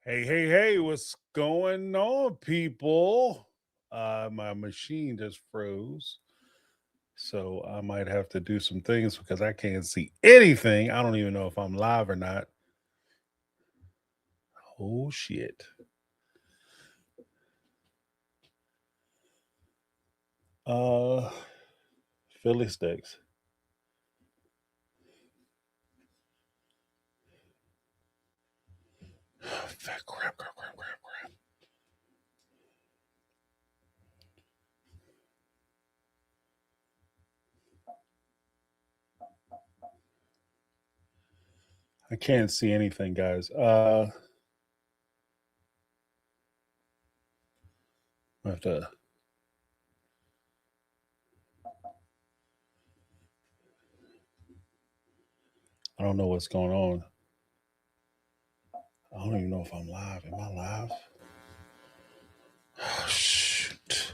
Hey, what's going on, people? My machine just froze. So I might have to do some things because I can't see anything. I don't even know if I'm live or not. Oh shit. Uh Philly sticks. Crap. I can't see anything, guys. I have to I don't know what's going on. I don't even know if I'm live. Am I live? Oh, shoot.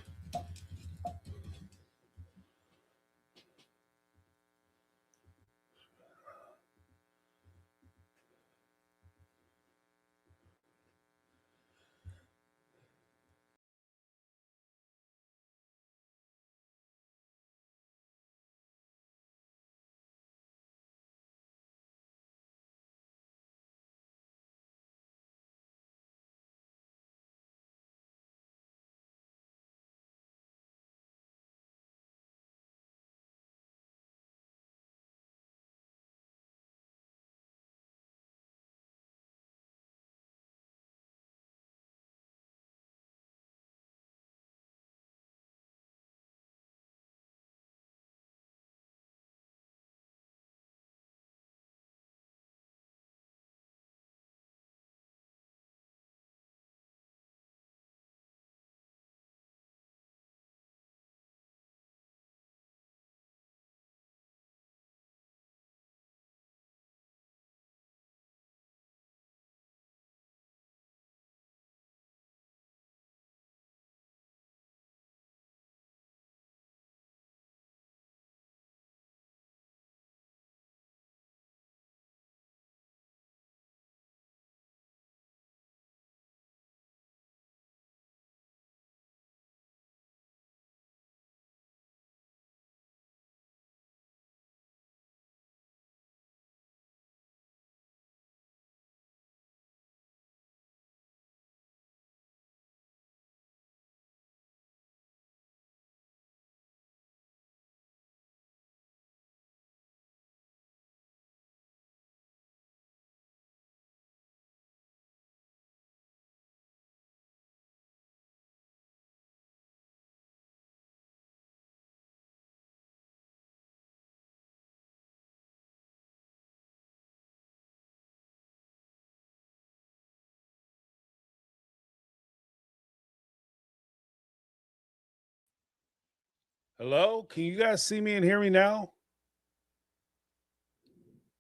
Hello? Can you guys see me and hear me now?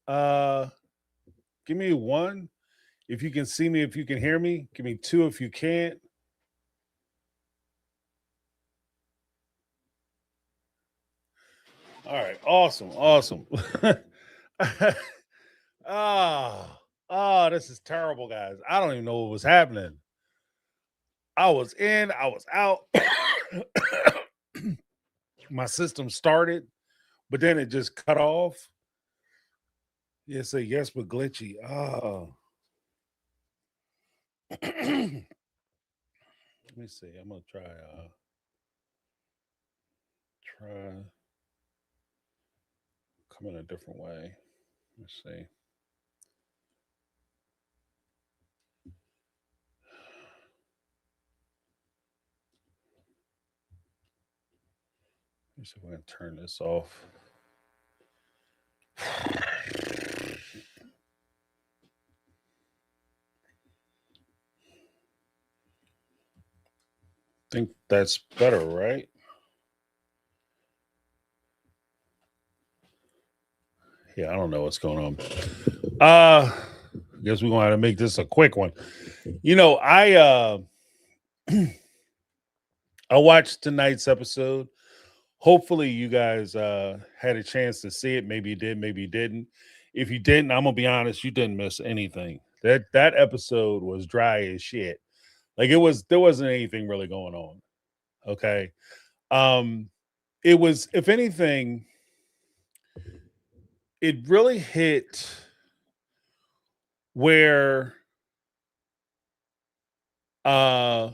Uh Give me one if you can see me, if you can hear me. Give me two if you can't. All right, awesome. This is terrible, guys. I don't even know what was happening. I was in, I was out. My system started, but then it just cut off. Yeah, say yes, but glitchy. Let me see. I'm gonna try coming a different way. Let's see. Let me see if I can turn this off. Think that's better, right? Yeah, I don't know what's going on. I guess we're gonna have to make this a quick one. You know, I watched tonight's episode. Hopefully you guys had a chance to see it. Maybe you did, maybe you didn't. If you didn't, I'm gonna be honest, you didn't miss anything. That episode was dry as shit. Like there wasn't anything really going on. Okay. Um, it was, if anything, it really hit where uh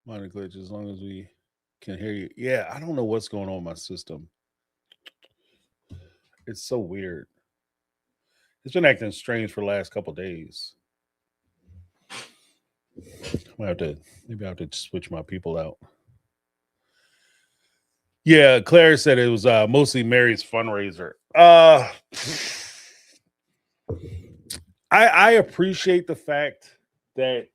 minor glitch as long as we can hear you. Yeah, I don't know what's going on with my system. It's so weird. It's been acting strange for the last couple days. Maybe I have to switch my people out. Yeah, Claire said it was mostly Mary's fundraiser. I appreciate the fact that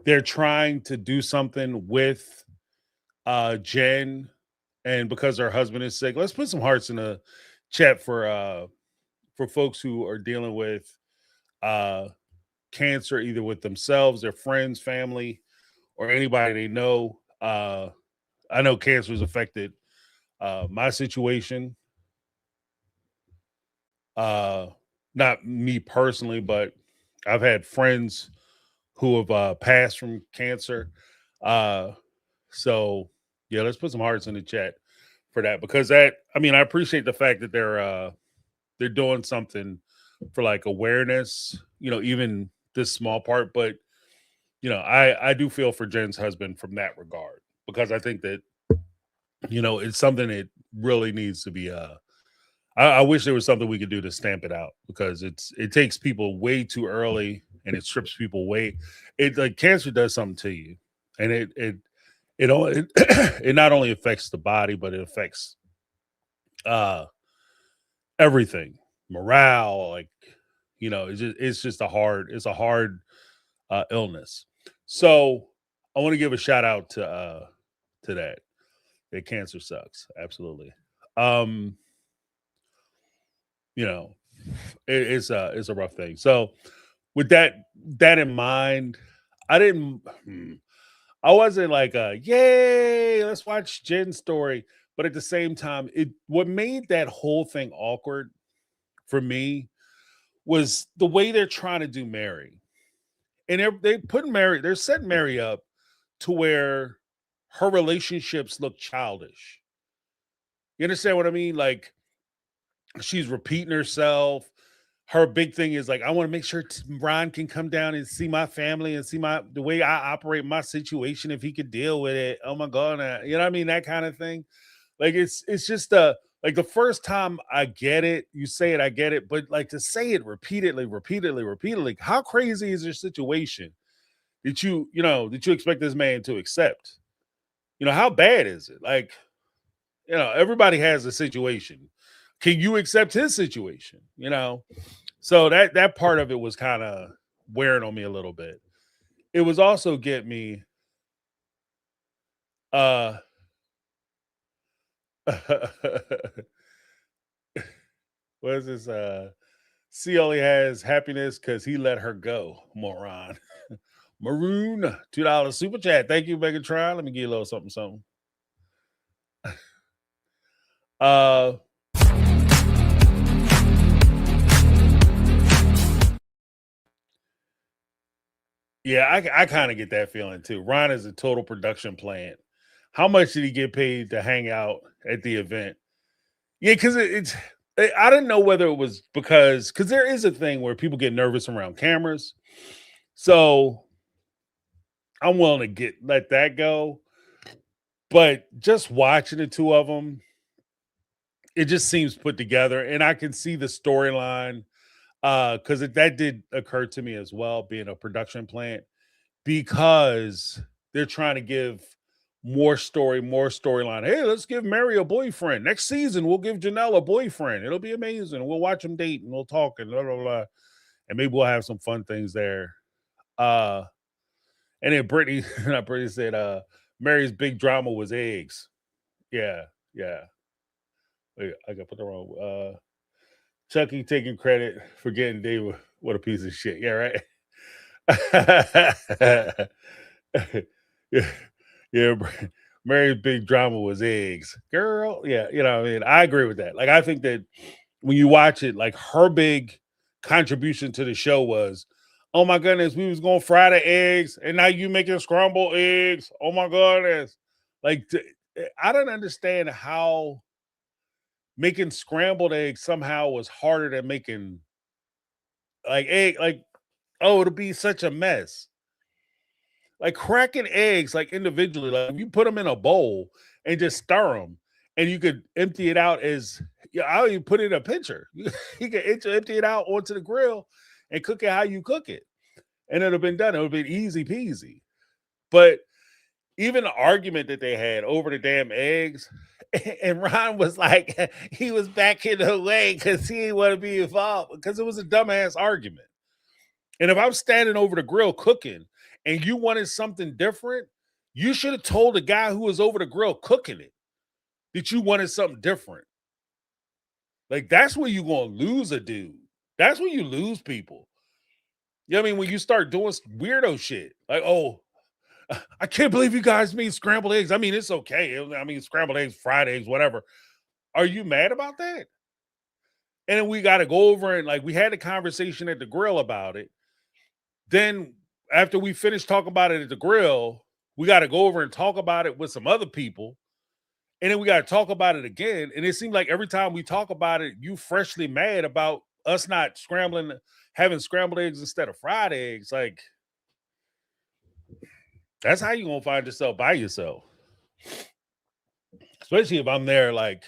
they're trying to do something with Jen, and because her husband is sick. Let's put some hearts in the chat for folks who are dealing with uh cancer, either with themselves, their friends, family, or anybody they know. I know cancer has affected my situation. Not me personally, but I've had friends who have passed from cancer. Uh, so yeah, let's put some hearts in the chat for that, because that, I mean, I appreciate the fact that they're doing something for like awareness, even this small part. But I do feel for Jen's husband from that regard, because I think that it's something that really needs to be I wish there was something we could do to stamp it out, because it takes people way too early, and it strips people way. It, like, cancer does something to you, and it not only affects the body, but it affects uh everything, morale, like, it's just a hard illness. So I want to give a shout out to that cancer sucks, absolutely. um you know it's a rough thing. So with that in mind, I didn't I wasn't like, yay, let's watch Jen's story. But at the same time, what made that whole thing awkward for me was the way they're trying to do Mary. And they're setting Mary up to where her relationships look childish. You understand what I mean? Like, she's repeating herself. Her big thing is like, I want to make sure Ron can come down and see my family and see the way I operate my situation, if he could deal with it. Oh my God. You know what I mean? That kind of thing. Like, it's just like, the first time I get it, you say it, I get it. But like, to say it repeatedly, repeatedly, repeatedly, how crazy is your situation that you expect this man to accept? How bad is it? Like, everybody has a situation. Can you accept his situation? So that part of it was kind of wearing on me a little bit. It was also get me uh what is this? C only has happiness because he let her go, moron. Maroon, $2 super chat. Thank you, Megatron. Let me give you a little something, something. Uh Yeah, I kind of get that feeling too. Ron is a total production plant. How much did he get paid to hang out at the event? Yeah, because I didn't know whether it was because there is a thing where people get nervous around cameras. So I'm willing to let that go. But just watching the two of them, it just seems put together, and I can see the storyline, because that did occur to me as well, being a production plant, because they're trying to give more storyline. Hey, let's give Mary a boyfriend. Next season, we'll give Janelle a boyfriend. It'll be amazing. We'll watch them date and we'll talk and blah, blah, blah. And maybe we'll have some fun things there. And then Brittany, not Brittany said, Mary's big drama was eggs. Yeah, yeah. Wait, I got put the wrong. Chucky taking credit for getting David. What a piece of shit. Yeah, right. yeah, yeah. Mary's big drama was eggs, girl. Yeah, I mean, I agree with that. Like, I think that when you watch it, like, her big contribution to the show was, oh my goodness, we was going to fry the eggs and now you making scrambled eggs. Oh my goodness. Like, I don't understand how making scrambled eggs somehow was harder than making like egg, like, oh, it'll be such a mess. Like cracking eggs, like individually, like if you put them in a bowl and just stir them, and you could empty it out as, yeah, I'll even put it in a pitcher. You can empty it out onto the grill and cook it how you cook it, and it'll been done. It would have been easy peasy. But even the argument that they had over the damn eggs, and Ron was like, he was backing away because he didn't want to be involved because it was a dumbass argument. And if I'm standing over the grill cooking and you wanted something different, you should have told the guy who was over the grill cooking it that you wanted something different. Like, that's where you're going to lose a dude. That's when you lose people. You know what I mean? When you start doing weirdo shit. Like, oh, I can't believe you guys made scrambled eggs. I mean, it's okay. I mean, scrambled eggs, fried eggs, whatever. Are you mad about that? And then we got to go over and, like, we had a conversation at the grill about it. Then after we finished talking about it at the grill, we got to go over and talk about it with some other people. And then we got to talk about it again. And it seemed like every time we talk about it, you freshly mad about us not having scrambled eggs instead of fried eggs. Like, that's how you going to find yourself by yourself. Especially if I'm there, like,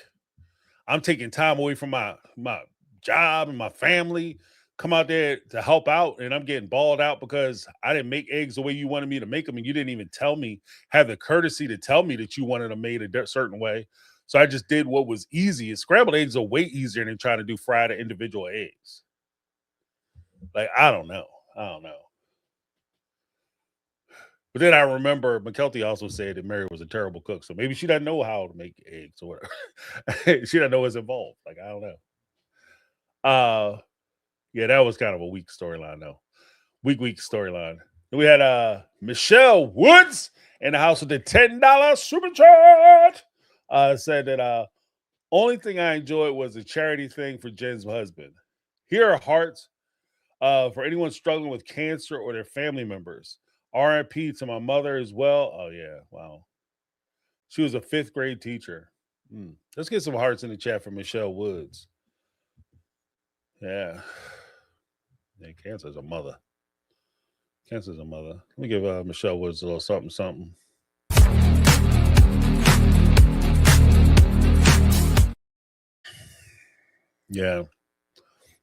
I'm taking time away from my job and my family, come out there to help out, and I'm getting balled out because I didn't make eggs the way you wanted me to make them, and you didn't even have the courtesy to tell me that you wanted them made a certain way. So I just did what was easy. Scrambled eggs are way easier than trying to do fried individual eggs. Like, I don't know. But then I remember McKelty also said that Mary was a terrible cook, so maybe she doesn't know how to make eggs or whatever. She doesn't know what's involved. Like, I don't know. Yeah, that was kind of a weak storyline, though. Weak storyline. Then we had Michelle Woods in the house with the $10 super chat. Said that only thing I enjoyed was a charity thing for Jen's husband. Here are hearts for anyone struggling with cancer or their family members. RIP to my mother as well. Oh, yeah. Wow. She was a 5th grade teacher. Let's get some hearts in the chat for Michelle Woods. Yeah. Cancer's a mother. Let me give Michelle Woods a little something. Yeah.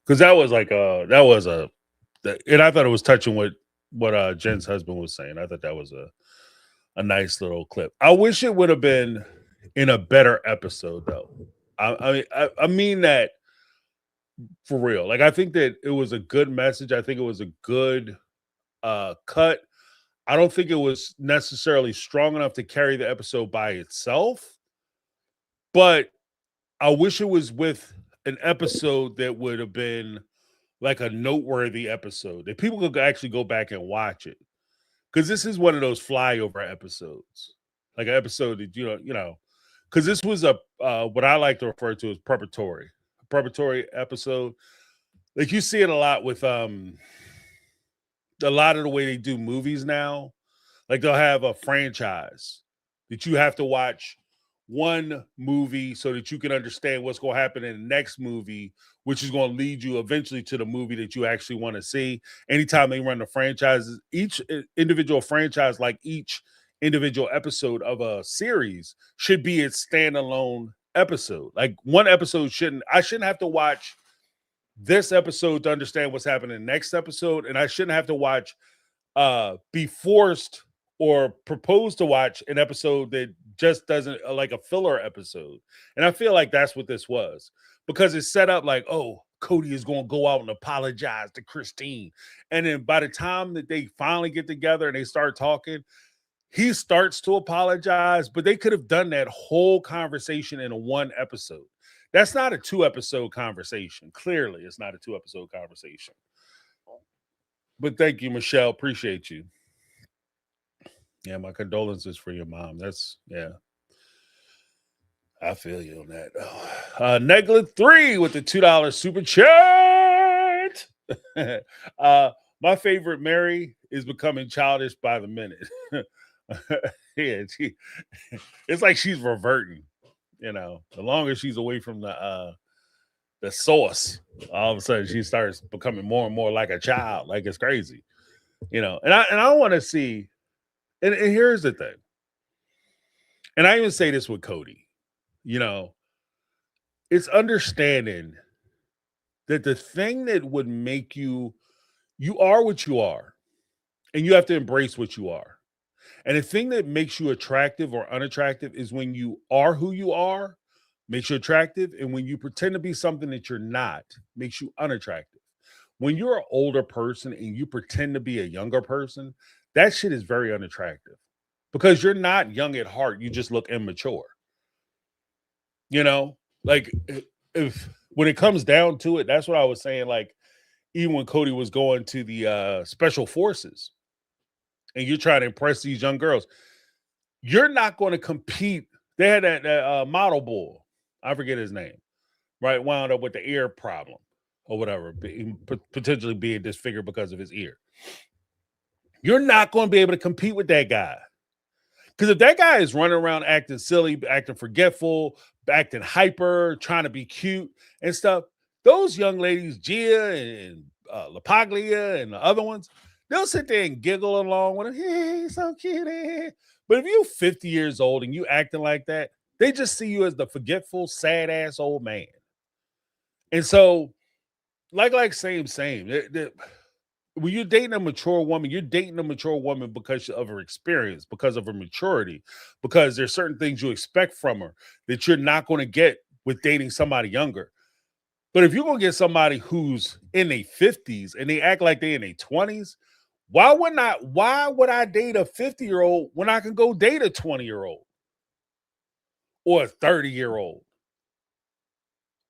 Because that was like and I thought it was touching with what Jen's husband was saying. I thought that was a nice little clip. I wish it would have been in a better episode, though. I mean that for real. Like, I think that it was a good message. I think it was a good cut. I don't think it was necessarily strong enough to carry the episode by itself, but I wish it was with an episode that would have been like a noteworthy episode that people could actually go back and watch it. Because this is one of those flyover episodes, like an episode that, you know, because this was what I like to refer to as preparatory episode. Like, you see it a lot with a lot of the way they do movies now. Like, they'll have a franchise that you have to watch one movie so that you can understand what's going to happen in the next movie, which is going to lead you eventually to the movie that you actually want to see. Anytime they run the franchises, each individual franchise, like each individual episode of a series, should be its standalone episode. Like, one episode I shouldn't have to watch this episode to understand what's happening in the next episode, and I shouldn't have to watch be forced or proposed to watch an episode that just doesn't, like a filler episode. And I feel like that's what this was, because it's set up like, oh, Cody is going to go out and apologize to Christine. And then by the time that they finally get together and they start talking, he starts to apologize, but they could have done that whole conversation in a one episode. That's not a 2-episode conversation. Clearly, it's not a 2-episode conversation. But thank you, Michelle. Appreciate you. Yeah, my condolences for your mom. Yeah. I feel you on that. Neglet 3 with the $2 super chat. uh, my favorite Mary is becoming childish by the minute. Yeah, it's like she's reverting. The longer she's away from the source, all of a sudden she starts becoming more and more like a child. Like it's crazy. And I don't want to see. And here's the thing. And I even say this with Cody. You know, it's understanding that the thing that would make you are what you are, and you have to embrace what you are. And the thing that makes you attractive or unattractive is when you are who you are, makes you attractive. And when you pretend to be something that you're not, makes you unattractive. When you're an older person and you pretend to be a younger person, that shit is very unattractive because you're not young at heart. You just look immature. You know, like if when it comes down to it, that's what I was saying. Like, even when Cody was going to the special forces and you're trying to impress these young girls, you're not going to compete. They had that model boy, I forget his name, right? Wound up with the ear problem or whatever, potentially being disfigured because of his ear. You're not going to be able to compete with that guy. Because if that guy is running around acting silly, acting forgetful, acting hyper, trying to be cute and stuff, those young ladies, Gia and LaPaglia and the other ones, they'll sit there and giggle along with him. Hey, so cute. But if you're 50 years old and you acting like that, they just see you as the forgetful, sad ass old man. And so, like same. When you're dating a mature woman, you're dating a mature woman because of her experience, because of her maturity, because there's certain things you expect from her that you're not going to get with dating somebody younger. But if you're going to get somebody who's in their 50s and they act like they're in their 20s, why would I date a 50-year-old when I can go date a 20-year-old or a 30-year-old?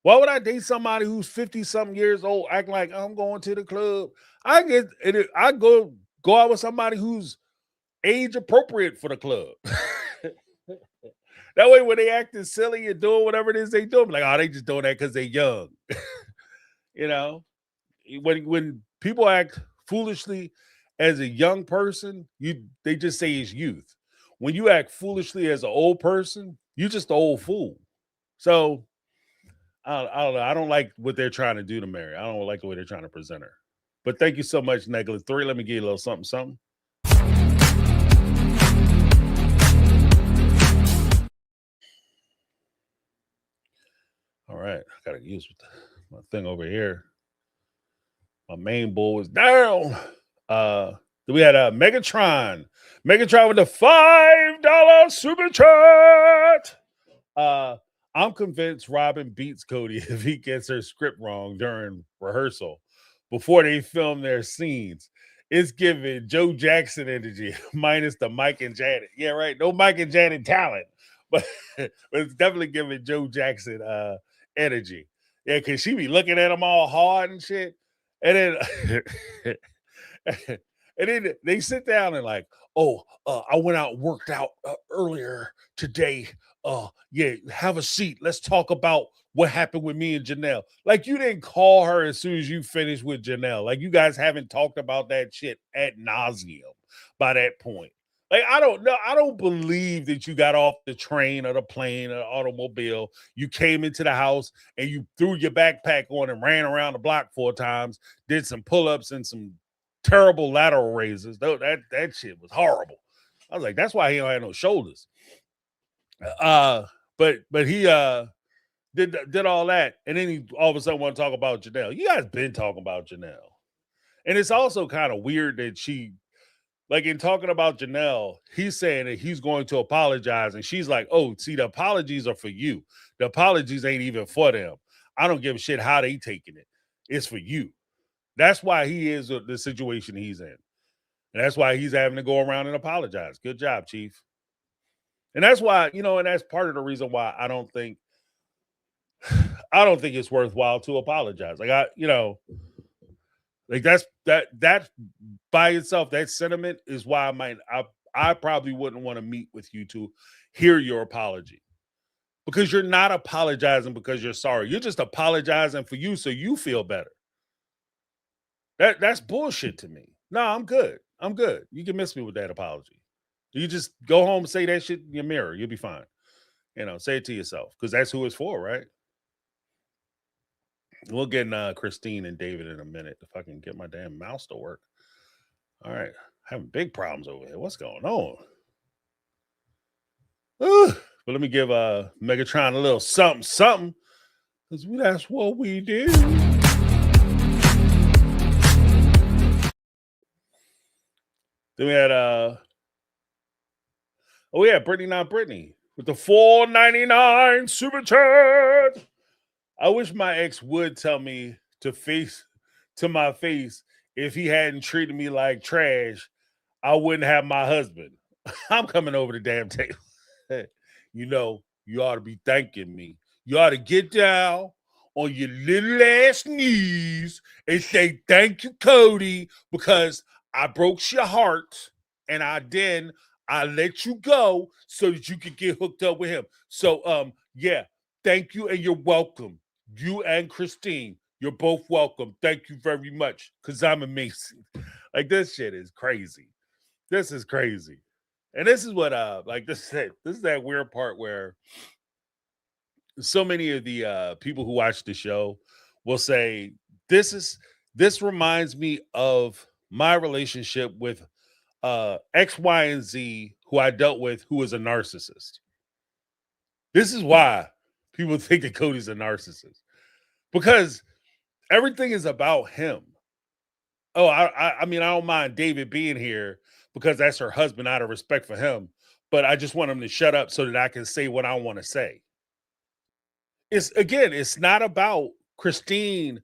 Why would I date somebody who's 50 something years old, acting like I'm going to the club? I go out with somebody who's age appropriate for the club. That way, when they acting silly and doing whatever it is they do, I'm like, oh, they just doing that because they're young. you know, when people act foolishly as a young person, they just say it's youth. When you act foolishly as an old person, you're just an old fool. So I don't know. I don't like what they're trying to do to Mary. I don't like the way they're trying to present her. But thank you so much, Negla 3. Let me give you a little something, something. All right. I gotta use my thing over here. My main bull is down. Then we had Megatron. Megatron with the $5 super chat. I'm convinced Robin beats Cody if he gets her script wrong during rehearsal before they film their scenes. It's giving Joe Jackson energy, minus the Mike and Janet. Yeah, right. No Mike and Janet talent, but it's definitely giving Joe Jackson energy. Yeah, because she be looking at him all hard and shit. And then and then they sit down and like, oh, I went out and worked out earlier today. Yeah, have a seat. Let's talk about what happened with me and Janelle. Like, you didn't call her as soon as you finished with Janelle. Like, you guys haven't talked about that shit ad nauseum by that point. Like, I don't know. I don't believe that you got off the train or the plane or the automobile. You came into the house and you threw your backpack on and ran around the block 4 times, did some pull-ups and some terrible lateral raises. That shit was horrible. I was like, that's why he don't have no shoulders. But he did all that, and then he all of a sudden want to talk about Janelle. You guys been talking about Janelle, and it's also kind of weird that she, like, in talking about Janelle, he's saying that he's going to apologize, and she's like, "Oh, see, the apologies are for you. The apologies ain't even for them. I don't give a shit how they taking it. It's for you." That's why he is the situation he's in. And that's why he's having to go around and apologize. Good job, Chief. And that's why, and that's part of the reason why I don't think it's worthwhile to apologize. Like, like that by itself, that sentiment is why I probably wouldn't want to meet with you to hear your apology. Because you're not apologizing because you're sorry. You're just apologizing for you so you feel better. That's bullshit to me. No, I'm good. I'm good. You can miss me with that apology. You just go home and say that shit in your mirror. You'll be fine. Say it to yourself because that's who it's for, right? We'll get Christine and David in a minute if I can get my damn mouse to work. All right, having big problems over here. What's going on? But let me give Megatron a little something, something, because that's what we do. Then we had we had Brittany Not Brittany with the $4.99 super chat. I wish my ex would tell me to my face if he hadn't treated me like trash, I wouldn't have my husband. I'm coming over the damn table. You ought to be thanking me. You ought to get down on your little ass knees and say, thank you, Cody, because I broke your heart and I let you go so that you could get hooked up with him. So, yeah, thank you and you're welcome. You and Christine, you're both welcome. Thank you very much because I'm amazing. Like, this shit is crazy. This is crazy. And this is what this is that weird part where so many of the people who watch the show will say this reminds me of my relationship with X, Y, and Z who I dealt with who was a narcissist. This is why people think that Cody's a narcissist. Because everything is about him. Oh, I mean, I don't mind David being here because that's her husband out of respect for him. But I just want him to shut up so that I can say what I want to say. It's not about Christine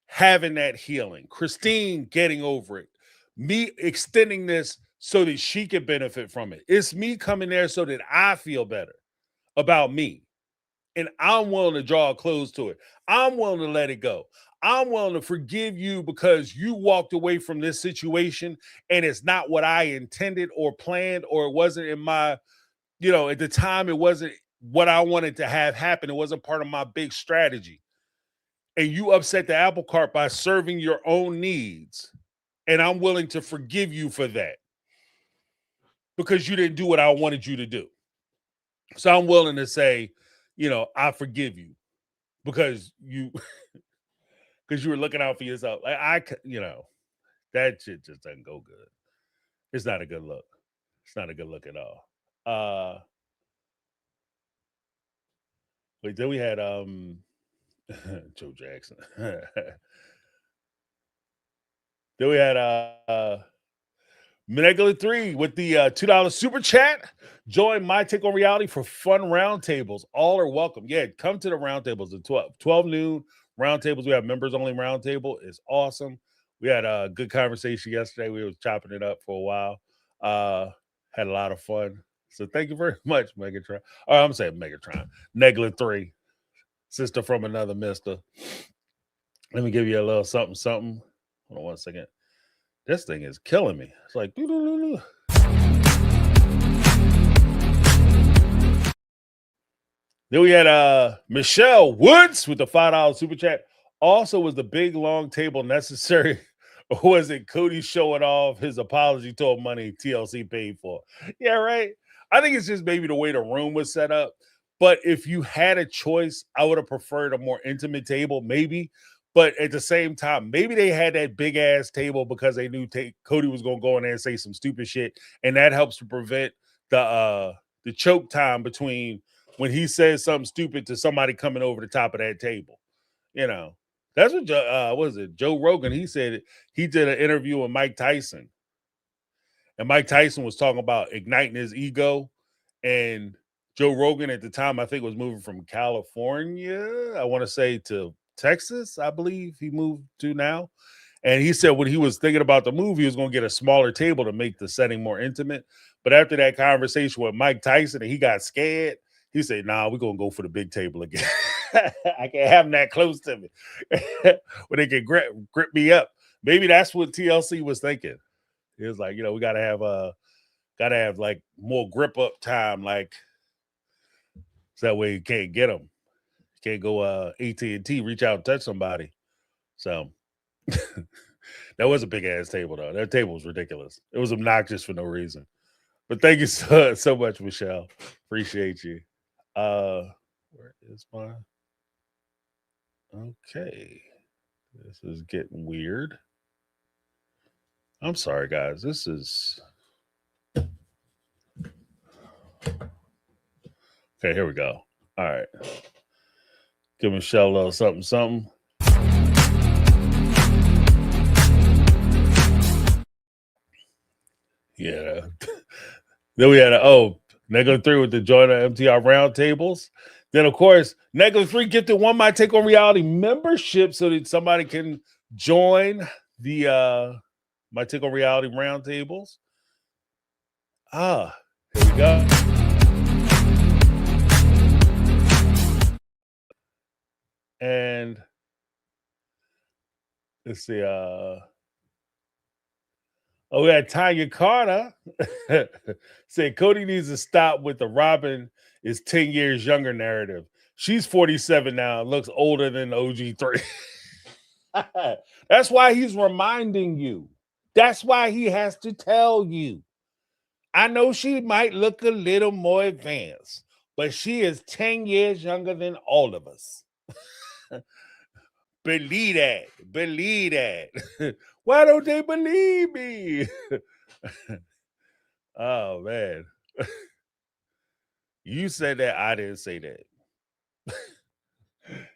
having that healing, Christine getting over it, me extending this so that she can benefit from it. It's me coming there so that I feel better about me. And I'm willing to draw close to it. I'm willing to let it go. I'm willing to forgive you because you walked away from this situation and it's not what I intended or planned, or it wasn't in my, at the time, it wasn't what I wanted to have happen. It wasn't part of my big strategy. And you upset the apple cart by serving your own needs. And I'm willing to forgive you for that because you didn't do what I wanted you to do. So I'm willing to say, I forgive you because you were looking out for yourself. Like that shit just doesn't go good. It's not a good look. It's not a good look at all. Wait, then we had Joe Jackson. Then we had Manegula 3 with the $2 super chat. Join My Take on Reality for fun roundtables. All are welcome. Yeah, come to the roundtables at 12 noon. Roundtables. We have members only roundtable. It's awesome. We had a good conversation yesterday. We were chopping it up for a while. Had a lot of fun. So thank you very much, Megatron. Oh, I'm saying Megatron. Negla 3. Sister from another mister. Let me give you a little something, something. Hold on one second. This thing is killing me. It's like, doo-doo-doo-doo. Then we had Michelle Woods with the $5 super chat. Also, was the big long table necessary, or was it Cody showing off his apology told money TLC paid for? Yeah, right. I think it's just maybe the way the room was set up. But if you had a choice, I would have preferred a more intimate table, maybe. But at the same time, maybe they had that big ass table because they knew Cody was going to go in there and say some stupid shit, and that helps to prevent the choke time between when he says something stupid to somebody coming over the top of that table. That's what was it? Joe Rogan. He said he did an interview with Mike Tyson, and Mike Tyson was talking about igniting his ego, and Joe Rogan at the time, I think, was moving from California, I want to say, to Texas, I believe he moved to now. And he said when he was thinking about the move, he was going to get a smaller table to make the setting more intimate. But after that conversation with Mike Tyson and he got scared, he said, nah, we're going to go for the big table again. I can't have them that close to me when they can grip me up. Maybe that's what TLC was thinking. It was like, we got to have like more grip up time, like so that way you can't get them. You can't go AT&T, reach out and touch somebody. So That was a big ass table though. That table was ridiculous. It was obnoxious for no reason. But thank you so much, Michelle. Appreciate you. Where is my okay? This is getting weird. I'm sorry, guys. This is okay. Here we go. All right. Give Michelle a little something. Yeah. Then we had -3 with the joiner MTR roundtables. Then, of course, -3 gifted one My Take on Reality membership so that somebody can join the My Take on Reality roundtables. Here we go. And let's see. We had Tanya Carter said Cody needs to stop with the Robin is 10 years younger narrative. She's 47 now, looks older than OG3. That's why he's reminding you. That's why he has to tell you. I know she might look a little more advanced, but she is 10 years younger than all of us. Believe that. Believe that. Why don't they believe me? Oh, man. You said that. I didn't say that.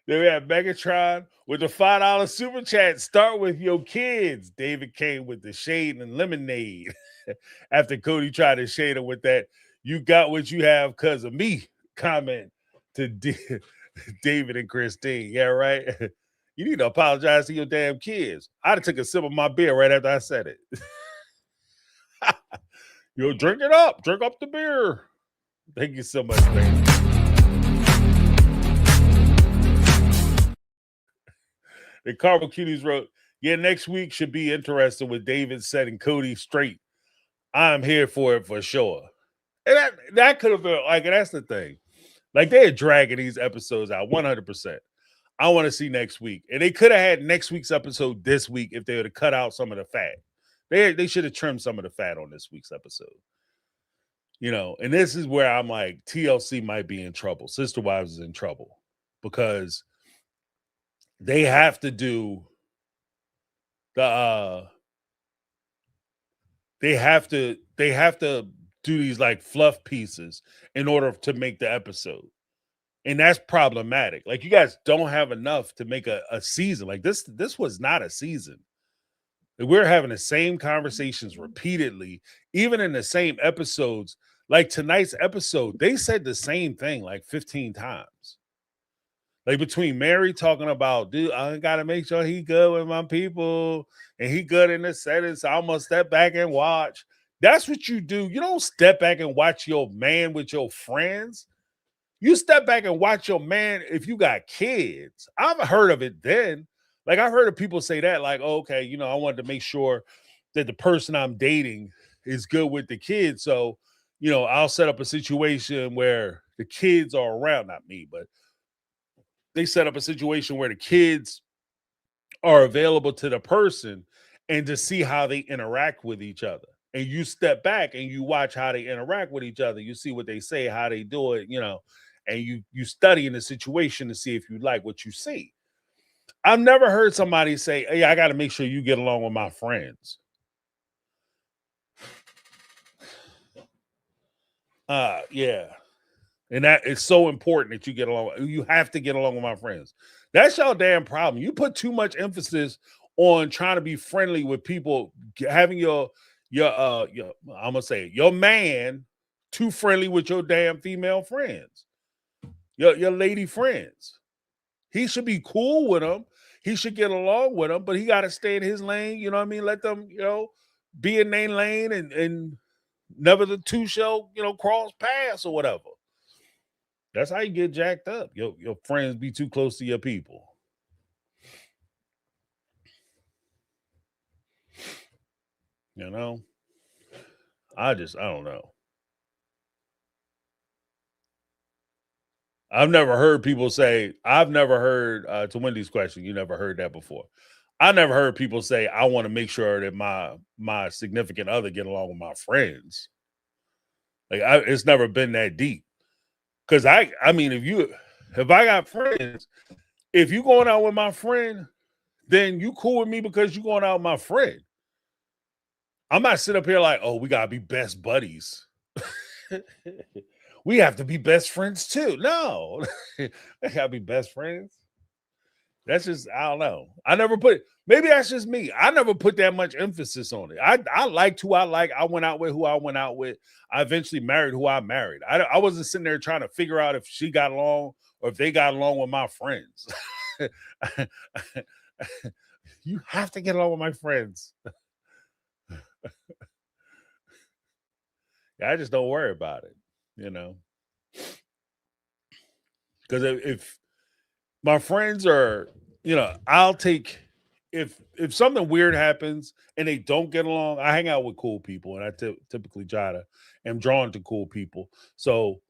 Then we have Megatron with the $5 super chat. Start with your kids. David came with the shade and lemonade. After Cody tried to shade him with that, you got what you have because of me comment to David and Christine. Yeah, right. You need to apologize to your damn kids. I'd have took a sip of my beer right after I said it. Yo, drink it up. Drink up the beer. Thank you so much, man. The Carmel Cuties wrote, yeah, next week should be interesting with David setting Cody straight. I'm here for it for sure. And that could have been like, that's the thing. Like they're dragging these episodes out 100%. I want to see next week. And they could have had next week's episode this week if they would have cut out some of the fat. They should have trimmed some of the fat on this week's episode. You know, and this is where I'm like, TLC might be in trouble. Sister Wives is in trouble because they have to do the they have to do these like fluff pieces in order to make the episode. And that's problematic. Like you guys don't have enough to make a season. Like this was not a season. We're having the same conversations repeatedly, even in the same episodes. Like tonight's episode, they said the same thing like 15 times. Like between Mary talking about, dude, I gotta make sure he good with my people and he good in the settings. So I'm gonna step back and watch. That's what you do. You don't step back and watch your man with your friends. You step back and watch your man if you got kids. I've heard of it then. Like I've heard of people say that, like, oh, okay, you know, I wanted to make sure that the person I'm dating is good with the kids. So, you know, I'll set up a situation where the kids are around, not me, but they set up a situation where the kids are available to the person and to see how they interact with each other. And you step back and you watch how they interact with each other. You see what they say, how they do it, you know, and you study in the situation to see if you like what you see. I've never heard somebody say, hey, I got to make sure you get along with my friends. Yeah. And that is so important that you get along. You have to get along with my friends. That's your damn problem. You put too much emphasis on trying to be friendly with people, having your I'm gonna say your man too friendly with your damn female friends, your lady friends. He should be cool with them. He should get along with them, but he got to stay in his lane. You know what I mean? Let them, you know, be in their lane and never the two shall, you know, cross paths or whatever. That's how you get jacked up. Your friends be too close to your people. You know? I don't know. I've never heard people say, I've never heard to Wendy's question, you never heard that before. I never heard people say, I want to make sure that my significant other get along with my friends. Like it's never been that deep. Cause I mean, if I got friends, if you going out with my friend, then you cool with me because you going out with my friend. I'm not sitting up here like, oh, we gotta be best buddies. We have to be best friends too. No, they gotta be best friends. That's just, I don't know. I never put, maybe that's just me. I never put that much emphasis on it. I liked who I like. I went out with who I went out with. I eventually married who I married. I wasn't sitting there trying to figure out if she got along or if they got along with my friends. You have to get along with my friends. I just don't worry about it, you know, because if my friends are, I'll take if something weird happens and they don't get along. I hang out with cool people, and I typically try to am drawn to cool people. So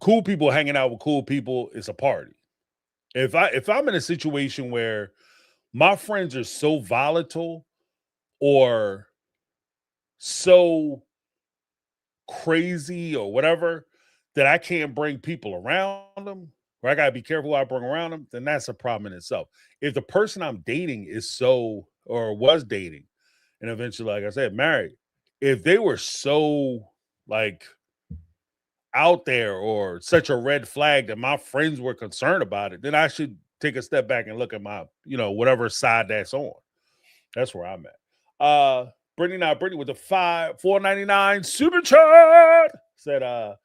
cool people hanging out with cool people is a party. If I'm in a situation where my friends are so volatile or so crazy or whatever that I can't bring people around them, or I gotta be careful who I bring around them, then that's a problem in itself. If the person I'm dating is so or was dating and eventually, like I said, married, if they were so like out there or such a red flag that my friends were concerned about it, then I should take a step back and look at my, whatever side that's on. That's where I'm at. Brittany with the 4.99 super chat said,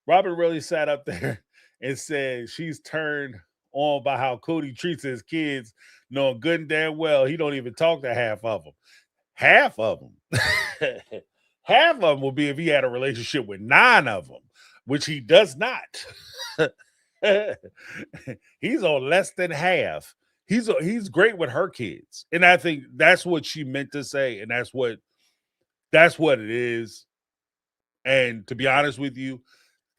Robert really sat up there and said she's turned on by how Cody treats his kids, knowing good and damn well he don't even talk to half of them. Half of them. Half of them would be if he had a relationship with 9 of them, which he does not. He's on less than half. He's great with her kids, and I think that's what she meant to say, and that's what it is. And to be honest with you,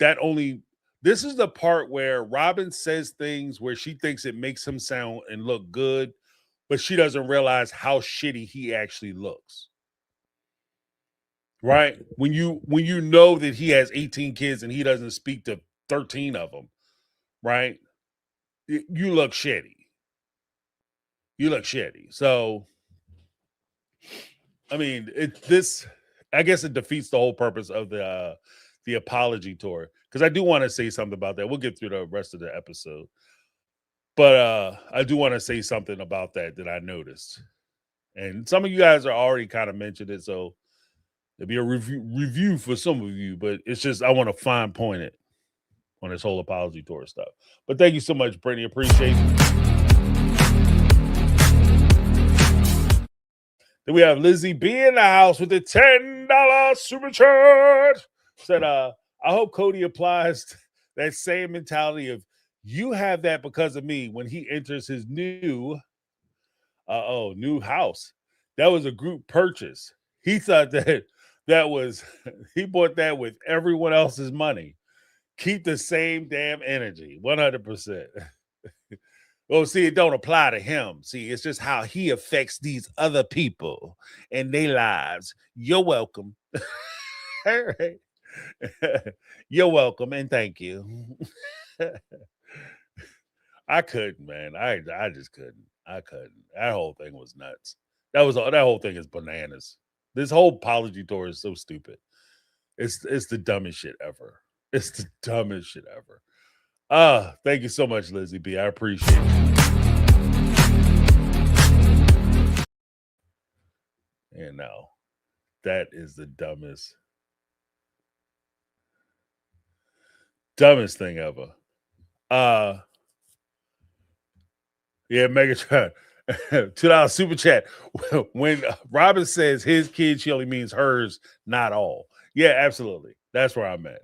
this is the part where Robin says things where she thinks it makes him sound and look good, but she doesn't realize how shitty he actually looks. Right? When you know that he has 18 kids and he doesn't speak to 13 of them, right? You look shitty. You look shitty. So, I mean, I guess it defeats the whole purpose of the apology tour, because I do want to say something about that. We'll get through the rest of the episode, but I do want to say something about that I noticed, and some of you guys are already kind of mentioned it, so there'll be a review for some of you, but it's just I want to fine point it on this whole apology tour stuff. But thank you so much, Brittany. Appreciate it. Then we have Lizzie B in the house with the $10 super chat. Said, I hope Cody applies that same mentality of you have that because of me when he enters his new house. That was a group purchase. He thought that was he bought that with everyone else's money. Keep the same damn energy, 100%. Well, see, it don't apply to him. See, it's just how he affects these other people and their lives. You're welcome. All right. You're welcome and thank you. I couldn't, man. I just couldn't. I couldn't. That whole thing was nuts. That whole thing is bananas. This whole apology tour is so stupid. It's the dumbest shit ever. It's the dumbest shit ever. Thank you so much, Lizzie B. I appreciate it. And now that is the dumbest thing ever. Yeah, Megatron. $2 super chat. When Robin says his kid, she only means hers, not all. Yeah, absolutely. That's where I'm at.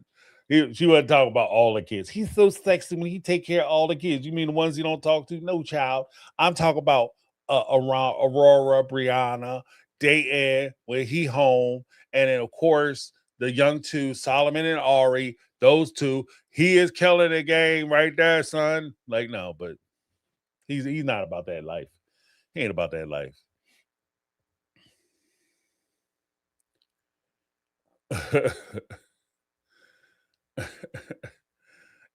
She wasn't talking about all the kids. He's so sexy when he take care of all the kids. You mean the ones he don't talk to? No, child. I'm talking about around Aurora, Brianna, Day when he home, and then of course the young two, Solomon and Ari. Those two, he is killing the game right there, son. Like no, but he's not about that life. He ain't about that life.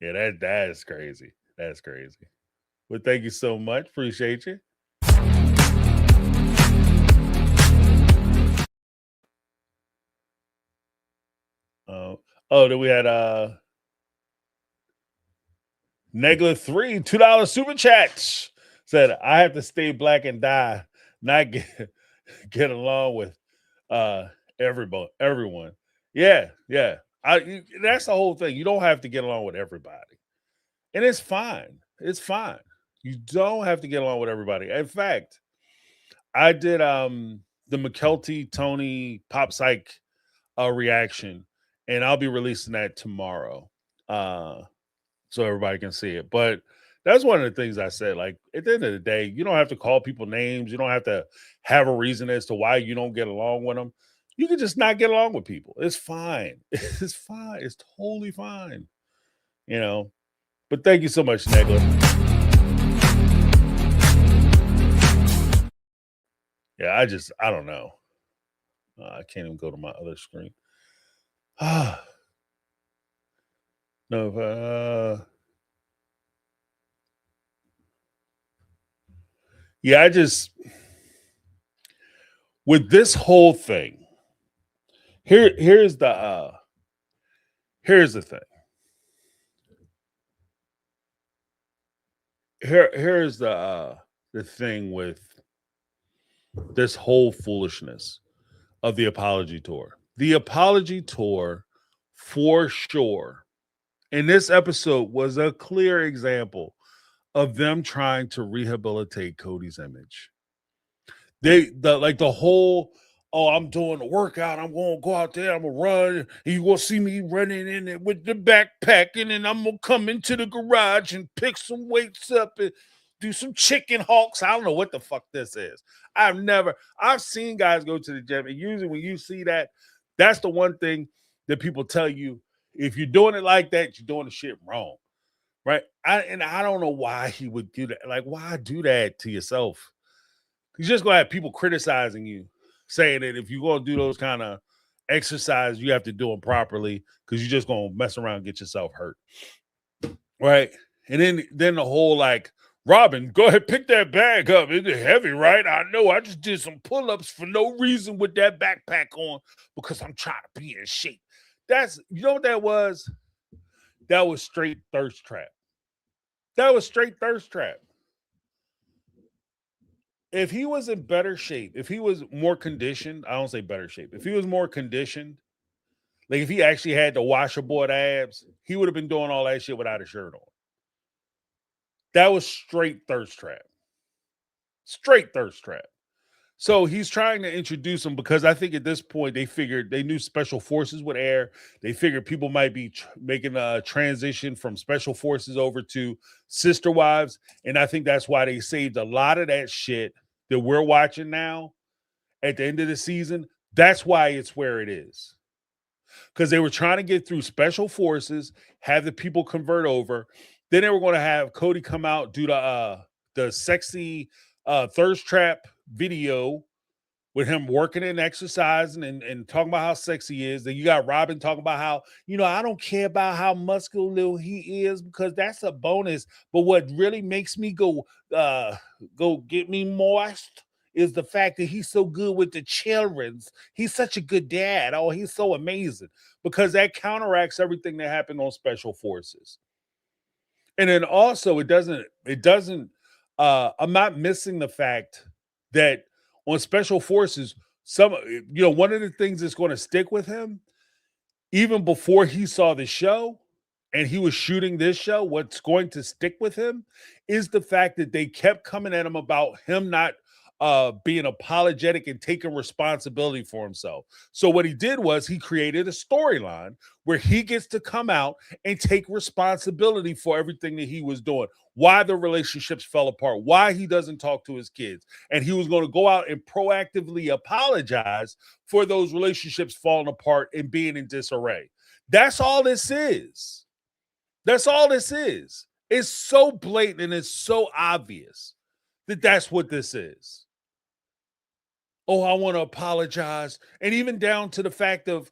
Yeah, that is crazy. That's crazy. Well, thank you so much. Appreciate you. Then we had Negla 3, $2 super chats. Said I have to stay black and die, not get along with everyone. Yeah. That's the whole thing. You don't have to get along with everybody. And it's fine. It's fine. You don't have to get along with everybody. In fact, I did the McKelty Tony Pop Psych reaction, and I'll be releasing that tomorrow. So everybody can see it. But that's one of the things I said. Like at the end of the day, you don't have to call people names. You don't have to have a reason as to why you don't get along with them. You can just not get along with people. It's fine. It's fine. It's totally fine. You know. But thank you so much, Negla. Yeah, I don't know. I can't even go to my other screen. No, yeah, with this whole thing, here's the thing. Here's the thing with this whole foolishness of the apology tour. The apology tour, for sure, in this episode was a clear example of them trying to rehabilitate Cody's image. The whole, oh, I'm doing a workout, I'm gonna go out there, I'm gonna run, and you gonna see me running in it with the backpack, and then I'm gonna come into the garage and pick some weights up and do some chicken hawks. I don't know what the fuck this is. I've seen guys go to the gym, and usually when you see that, that's the one thing that people tell you. If you're doing it like that, you're doing the shit wrong. Right. I don't know why he would do that. Like, why do that to yourself? You're just gonna have people criticizing you, saying that if you're gonna do those kind of exercise, you have to do them properly because you're just gonna mess around and get yourself hurt. Right. And then the whole like, Robin, go ahead, pick that bag up. It's heavy, right? I know. I just did some pull-ups for no reason with that backpack on because I'm trying to be in shape. You know what that was? That was straight thirst trap. That was straight thirst trap. If he was in better shape, if he was more conditioned, I don't say better shape. If he was more conditioned, like if he actually had the washboard abs, he would have been doing all that shit without a shirt on. That was straight thirst trap. Straight thirst trap. So he's trying to introduce him because I think at this point they figured they knew special forces would air. They figured people might be making a transition from special forces over to Sister Wives. And I think that's why they saved a lot of that shit that we're watching now at the end of the season. That's why it's where it is. Because they were trying to get through special forces, have the people convert over. Then they were going to have Cody come out, do the sexy thirst trap video with him working and exercising and talking about how sexy he is. Then you got Robin talking about how, I don't care about how muscular he is because that's a bonus. But what really makes me go get me moist is the fact that he's so good with the children's. He's such a good dad. Oh, he's so amazing because that counteracts everything that happened on Special Forces. And then also it doesn't I'm not missing the fact that on Special Forces, one of the things that's going to stick with him, even before he saw the show and he was shooting this show, what's going to stick with him is the fact that they kept coming at him about him not being apologetic and taking responsibility for himself. So what he did was he created a storyline where he gets to come out and take responsibility for everything that he was doing, why the relationships fell apart, why he doesn't talk to his kids. And he was going to go out and proactively apologize for those relationships falling apart and being in disarray. That's all this is. That's all this is. It's so blatant and it's so obvious that that's what this is. Oh, I want to apologize. And even down to the fact of,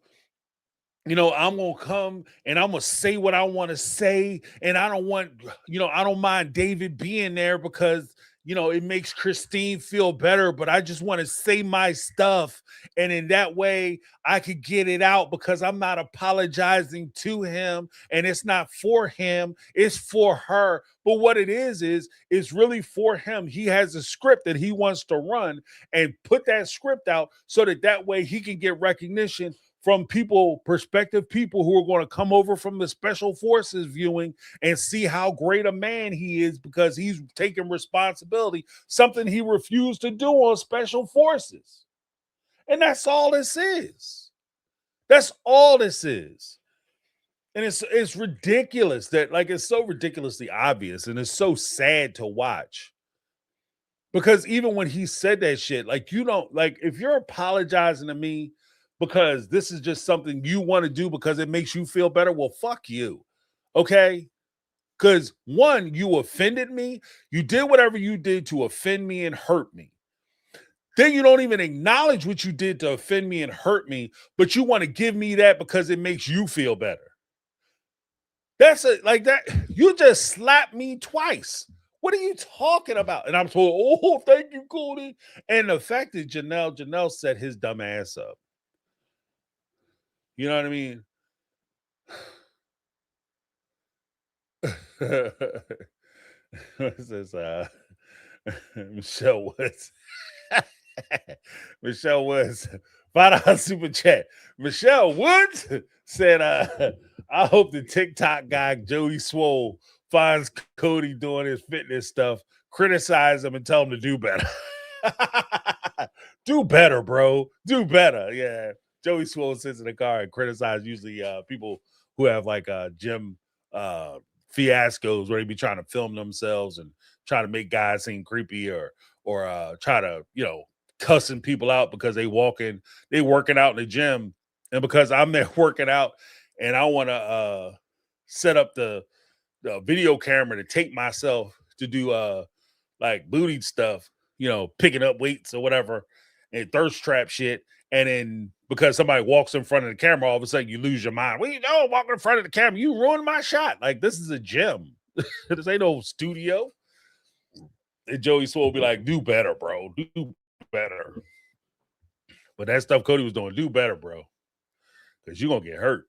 I'm gonna come and I'm gonna say what I want to say, and I don't want, I don't mind David being there because it makes Christine feel better, but I just want to say my stuff, and in that way I could get it out because I'm not apologizing to him, and it's not for him, it's for her. But what it is it's really for him. He has a script that he wants to run and put that script out so that way he can get recognition from prospective people who are going to come over from the special forces viewing and see how great a man he is because he's taking responsibility, something he refused to do on special forces. And that's all this is. That's all this is. And it's ridiculous that, like, it's so ridiculously obvious, and it's so sad to watch. Because even when he said that shit, like, you don't, like, if you're apologizing to me because this is just something you want to do because it makes you feel better, well, fuck you. Okay? Because one, you offended me. You did whatever you did to offend me and hurt me. Then you don't even acknowledge what you did to offend me and hurt me, but you want to give me that because it makes you feel better. That's it. Like that. You just slapped me twice. What are you talking about? And I'm told, oh, thank you, Cody. And the fact that Janelle set his dumb ass up. You know what I mean? What's this? Michelle Woods. Michelle Woods. $5 super chat. Michelle Woods said, I hope the TikTok guy Joey Swole finds Cody doing his fitness stuff, criticize him and tell him to do better. Do better, bro. Do better. Yeah. Joey Swole sits in the car and criticize usually people who have like gym fiascos where they be trying to film themselves and try to make guys seem creepy or try to, cussing people out because they working out in the gym. And because I'm there working out and I want to set up the video camera to take myself to do like booty stuff, picking up weights or whatever, and thirst trap shit. And then because somebody walks in front of the camera, all of a sudden you lose your mind. Well, walking in front of the camera, you ruined my shot. Like, this is a gym. This ain't no studio. And Joey Swole will be like, do better, bro. Do better. But that stuff Cody was doing, do better, bro. Because you're going to get hurt.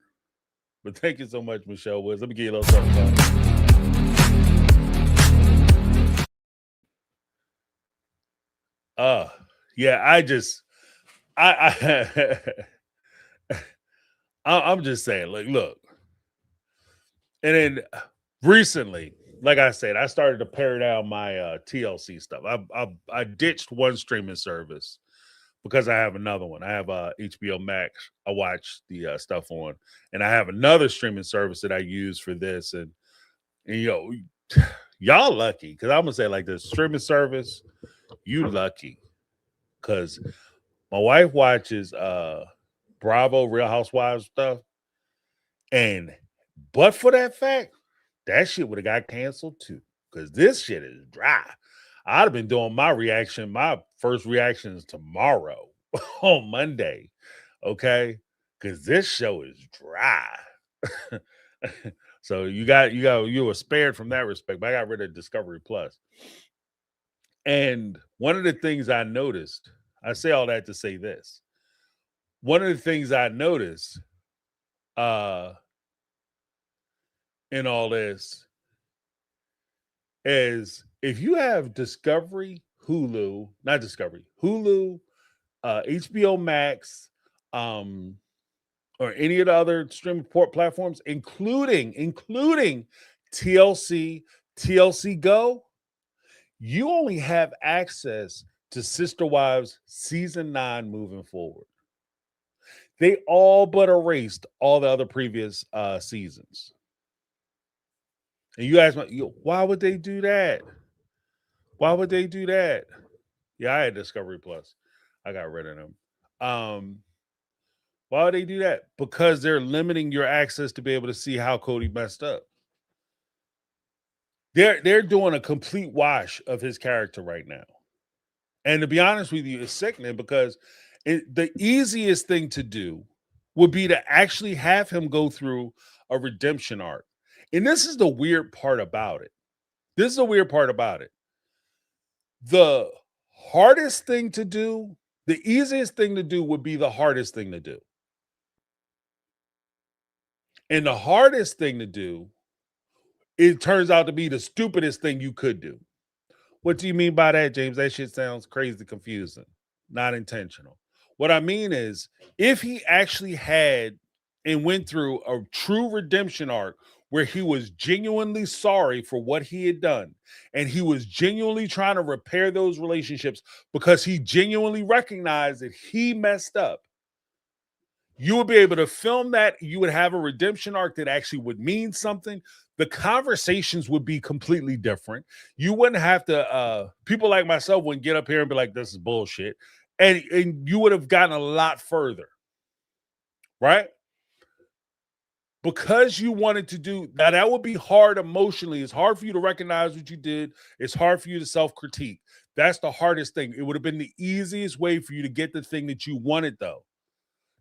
But thank you so much, Michelle Woods. Let me give you a little something. Yeah, I'm just saying, like, look. And then recently, like I said, I started to pare down my TLC stuff. I ditched one streaming service because I have another one. I have HBO Max. I watch the stuff on, and I have another streaming service that I use for this. And y'all lucky, because I'm gonna say like this streaming service, you lucky, because my wife watches Bravo, Real Housewives stuff, and but for that fact, that shit would have got canceled too, because this shit is dry. I'd have been doing my first reaction is tomorrow on Monday, okay? Because this show is dry. So you were spared from that respect, but I got rid of Discovery Plus. And one of the things I noticed, I say all that to say this. One of the things I noticed in all this is if you have Discovery, Hulu, not Discovery, Hulu, HBO Max, or any of the other streaming platforms, including TLC, TLC Go, you only have access to Sister Wives season 9 moving forward. They all but erased all the other previous seasons. And you ask me, why would they do that? Why would they do that? Yeah, I had Discovery Plus. I got rid of them. Why would they do that? Because they're limiting your access to be able to see how Cody messed up. They're doing a complete wash of his character right now. And to be honest with you, it's sickening because the easiest thing to do would be to actually have him go through a redemption arc. And this is the weird part about it. This is the weird part about it. The hardest thing to do, the easiest thing to do would be the hardest thing to do. And the hardest thing to do, it turns out to be the stupidest thing you could do. What do you mean by that, James? That shit sounds crazy confusing, not intentional. What I mean is, if he actually had and went through a true redemption arc where he was genuinely sorry for what he had done and he was genuinely trying to repair those relationships because he genuinely recognized that he messed up, you would be able to film that. You would have a redemption arc that actually would mean something. The conversations would be completely different. You wouldn't have to, people like myself wouldn't get up here and be like, this is bullshit. And you would have gotten a lot further, right? Because you wanted to do that, that would be hard emotionally. It's hard for you to recognize what you did. It's hard for you to self-critique. That's the hardest thing. It would have been the easiest way for you to get the thing that you wanted, though.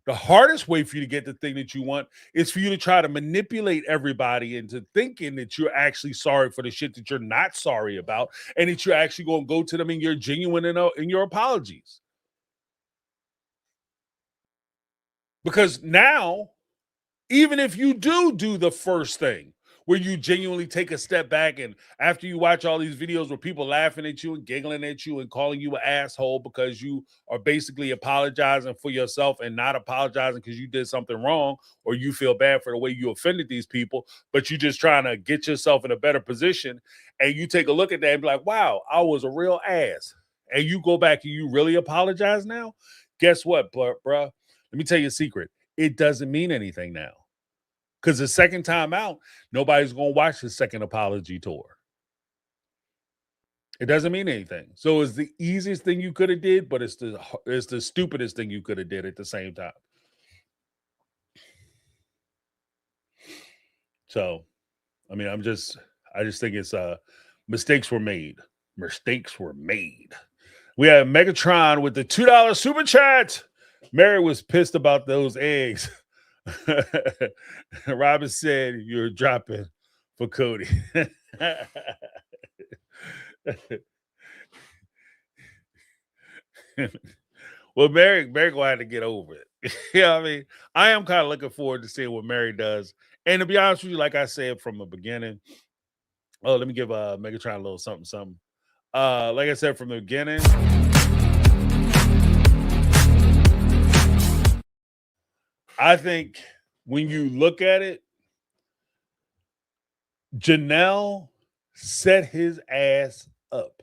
The hardest way for you to get the thing that you want is for you to try to manipulate everybody into thinking that you're actually sorry for the shit that you're not sorry about, and that you're actually going to go to them and you're genuine in your apologies. Because now, even if you do the first thing where you genuinely take a step back, and after you watch all these videos where people laughing at you and giggling at you and calling you an asshole because you are basically apologizing for yourself and not apologizing because you did something wrong or you feel bad for the way you offended these people, but you're just trying to get yourself in a better position, and you take a look at that and be like, wow, I was a real ass, and you go back and you really apologize now, guess what, bruh? Let me tell you a secret. It doesn't mean anything now. Because the second time out, nobody's going to watch the second apology tour. It doesn't mean anything. So it's the easiest thing you could have did, but it's the stupidest thing you could have did at the same time. So, I mean, I just think it's mistakes were made. Mistakes were made. We have Megatron with the $2 super chat. Mary was pissed about those eggs. Robin said you're dropping for Cody. Well, Mary gonna have to get over it. Yeah, I mean, I am kind of looking forward to seeing what Mary does. And to be honest with you, like I said from the beginning, oh, let me give Megatron a little something. Like I said from the beginning, I think when you look at it, Janelle set his ass up.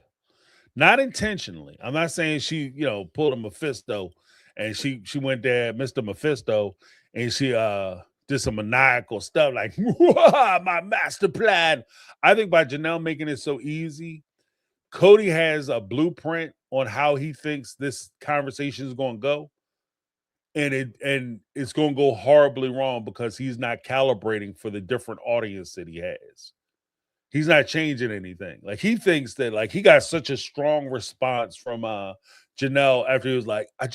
Not intentionally. I'm not saying she, pulled a Mephisto and she went there, Mr. Mephisto, and she did some maniacal stuff like my master plan. I think by Janelle making it so easy, Cody has a blueprint on how he thinks this conversation is going to go. And it's going to go horribly wrong because he's not calibrating for the different audience that he has. He's not changing anything. Like, he thinks that, like, he got such a strong response from Janelle after he was like, I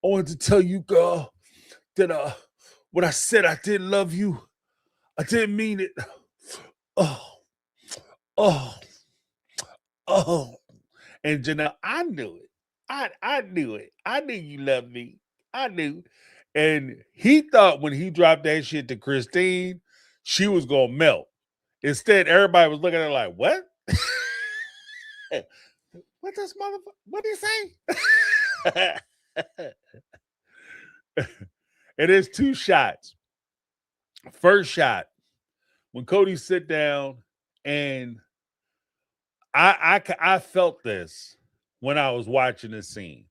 wanted to tell you, girl, that what I said, I didn't love you. I didn't mean it. Oh. And Janelle, I knew it. I knew it. I knew you loved me. I knew. And he thought when he dropped that shit to Christine, she was gonna melt. Instead, everybody was looking at her like, what? What this motherfucker? What did he say? It is two shots. First shot, when Cody sit down, and I felt this when I was watching this scene.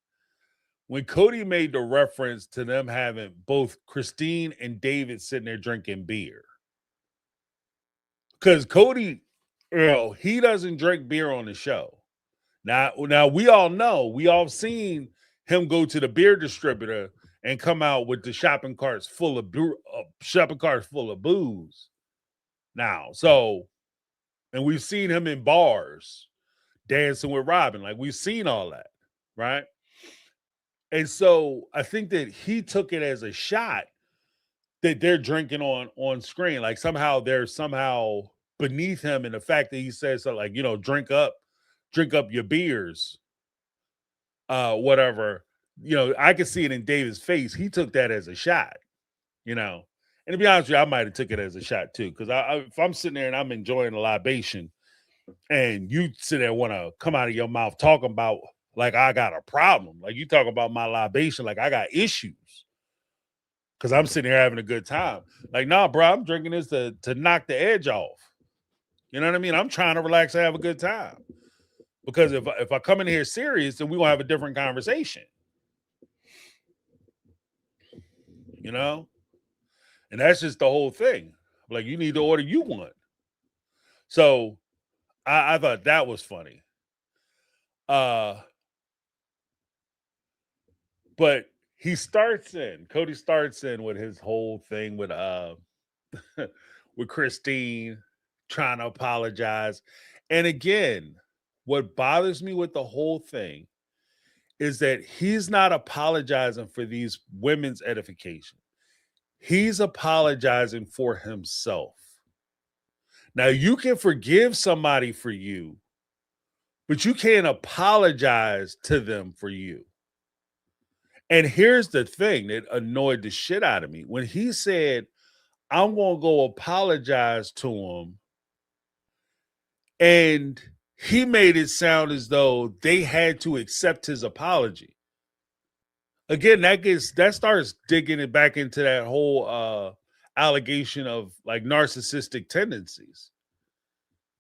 When Cody made the reference to them having both Christine and David sitting there drinking beer. Because Cody, he doesn't drink beer on the show. Now we all know, we all seen him go to the beer distributor and come out with the shopping carts full of booze. now. So, and we've seen him in bars dancing with Robin. Like we've seen all that, right? And so I think that he took it as a shot that they're drinking on screen. Like somehow they're somehow beneath him in the fact that he says so like, drink up your beers, whatever. I could see it in David's face. He took that as a shot, you know. And to be honest with you, I might have took it as a shot too. Because if I'm sitting there and I'm enjoying a libation, and you sit there want to come out of your mouth talking about like I got a problem, like you talk about my libation, like I got issues. Because I'm sitting here having a good time. Like, nah, bro, I'm drinking this to knock the edge off. You know what I mean? I'm trying to relax and have a good time. Because if I come in here serious, then we're gonna have a different conversation. You know? And that's just the whole thing. Like, you need to order you one. So I thought that was funny. But Cody starts in with his whole thing with with Christine trying to apologize. And again, what bothers me with the whole thing is that he's not apologizing for these women's edification. He's apologizing for himself. Now, you can forgive somebody for you, but you can't apologize to them for you. And here's the thing that annoyed the shit out of me. When he said, I'm going to go apologize to him, and he made it sound as though they had to accept his apology. Again, that starts digging it back into that whole allegation of like narcissistic tendencies.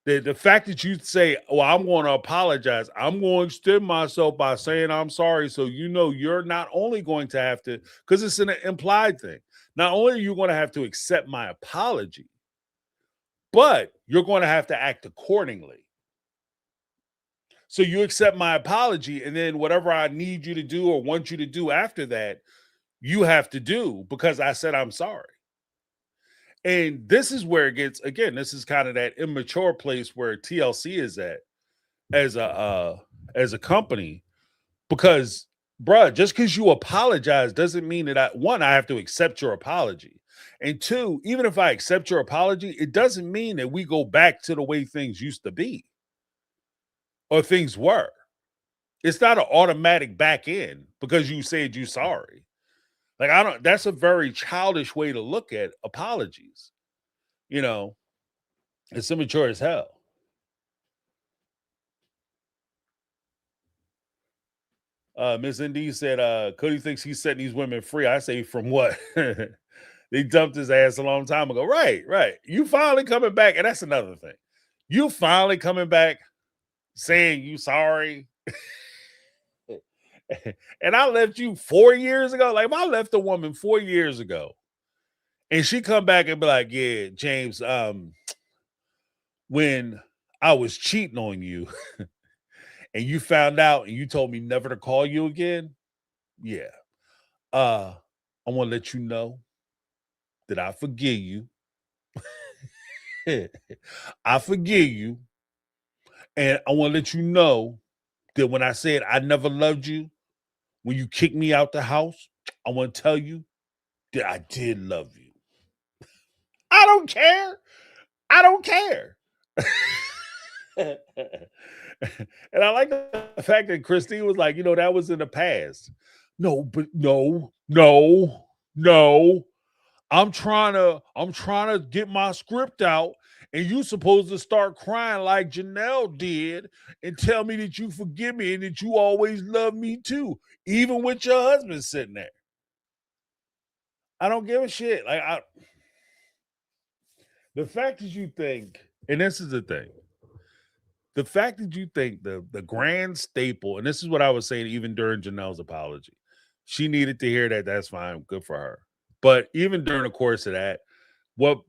The fact that you say, "Oh, I'm going to apologize. I'm going to extend myself by saying I'm sorry," so you're not only going to have to, because it's an implied thing. Not only are you going to have to accept my apology, but you're going to have to act accordingly. So you accept my apology, and then whatever I need you to do or want you to do after that, you have to do because I said I'm sorry. And this is where it gets, again, this is kind of that immature place where TLC is at as a company. Because, bruh, just because you apologize doesn't mean that I have to accept your apology. And two, even if I accept your apology, it doesn't mean that we go back to the way things used to be or things were. It's not an automatic back end because you said you're sorry. Like, that's a very childish way to look at apologies. It's immature as hell. Miss Indy said, Cody thinks he's setting these women free. I say, from what? They dumped his ass a long time ago. Right. You finally coming back. And that's another thing. You finally coming back saying you sorry. And I left you 4 years ago. Like, if I left a woman 4 years ago and she come back and be like, yeah, James, when I was cheating on you and you found out and you told me never to call you again. Yeah. I want to let you know that I forgive you. I forgive you. And I want to let you know that when I said I never loved you, when you kicked me out the house, I want to tell you that I did love you. I don't care. I don't care. And I like the fact that Christine was like, that was in the past. No, but no. I'm trying to get my script out, and you supposed to start crying like Janelle did and tell me that you forgive me and that you always love me too, even with your husband sitting there. I don't give a shit. Like, the fact that you think, and this is the thing, the fact that you think the grand staple, and this is what I was saying even during Janelle's apology, she needed to hear that. That's fine, good for her. But even during the course of that, what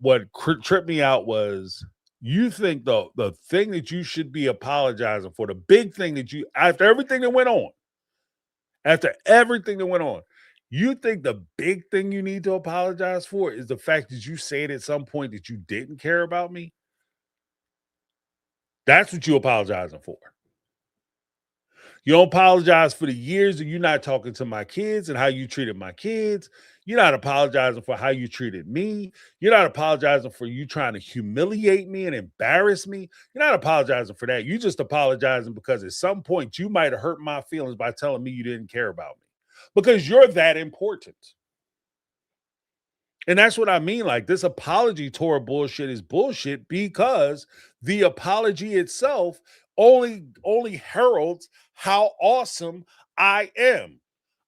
tripped me out was you think the thing that you should be apologizing for, the big thing that after everything that went on, You think the big thing you need to apologize for is the fact that you said at some point that you didn't care about me? That's what you apologizing for. You don't apologize for the years that you're not talking to my kids and how you treated my kids. You're not apologizing for how you treated me. You're not apologizing for you trying to humiliate me and embarrass me. You're not apologizing for that. You just apologizing because at some point you might have hurt my feelings by telling me you didn't care about me because you're that important. And that's what I mean. Like this apology tour bullshit is bullshit because the apology itself only heralds how awesome I am.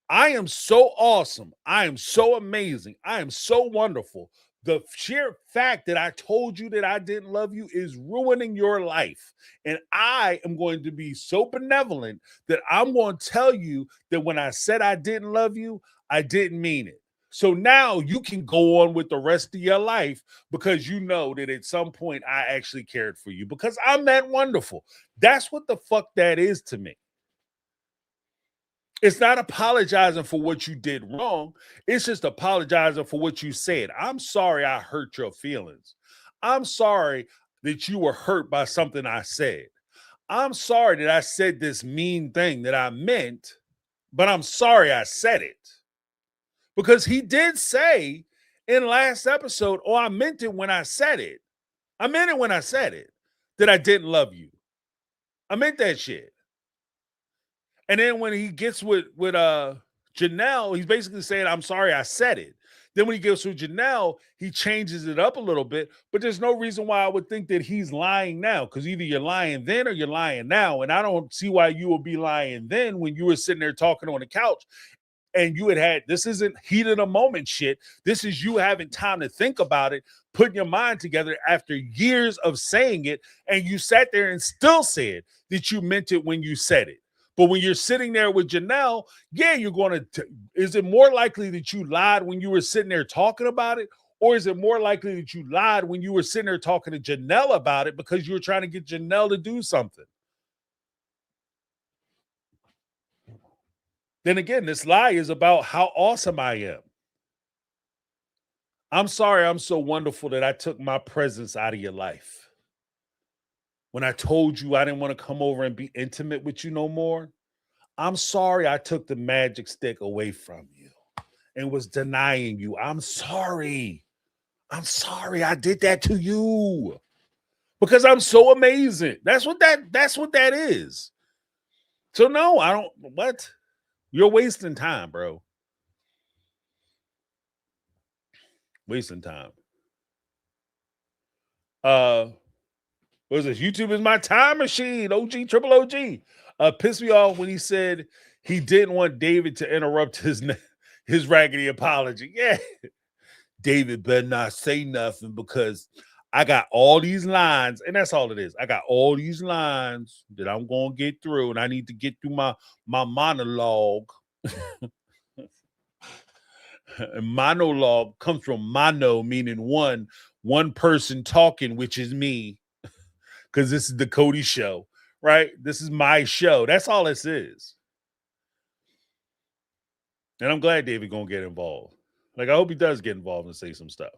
I am so awesome. I am so amazing. I am so wonderful. The sheer fact that I told you that I didn't love you is ruining your life. And I am going to be so benevolent that I'm going to tell you that when I said I didn't love you, I didn't mean it. So now you can go on with the rest of your life because you know that at some point I actually cared for you because I'm that wonderful. That's what the fuck that is to me. It's not apologizing for what you did wrong. It's just apologizing for what you said. I'm sorry I hurt your feelings. I'm sorry that you were hurt by something I said. I'm sorry that I said this mean thing that I meant, but I'm sorry I said it. Because he did say in last episode, oh, I meant it when I said it. I meant it when I said it, that I didn't love you. I meant that shit. And then when he gets with Janelle, he's basically saying, I'm sorry I said it. Then when he gets with Janelle, he changes it up a little bit, but there's no reason why I would think that he's lying now because either you're lying then or you're lying now. And I don't see why you would be lying then when you were sitting there talking on the couch and you had this isn't heat of the moment shit. This is you having time to think about it, putting your mind together after years of saying it. And you sat there and still said that you meant it when you said it. But when you're sitting there with Janelle, yeah, you're going to, is it more likely that you lied when you were sitting there talking about it? Or is it more likely that you lied when you were sitting there talking to Janelle about it because you were trying to get Janelle to do something? Then again, this lie is about how awesome I am. I'm sorry I'm so wonderful that I took my presence out of your life. When I told you I didn't want to come over and be intimate with you no more, I'm sorry I took the magic stick away from you and was denying you. I'm sorry. I'm sorry I did that to you because I'm so amazing. That's what that is. So no, I don't what? You're wasting time, bro. Wasting time. What is this? YouTube is my time machine. OG, triple OG. Pissed me off when he said he didn't want David to interrupt his raggedy apology. Yeah. David better not say nothing because I got all these lines, and that's all it is. I got all these lines that I'm gonna get through, and I need to get through my monologue. And monologue comes from mono, meaning one person talking, which is me, because this is the Cody show, right? This is my show. That's all this is. And I'm glad David gonna get involved. Like I hope he does get involved and say some stuff.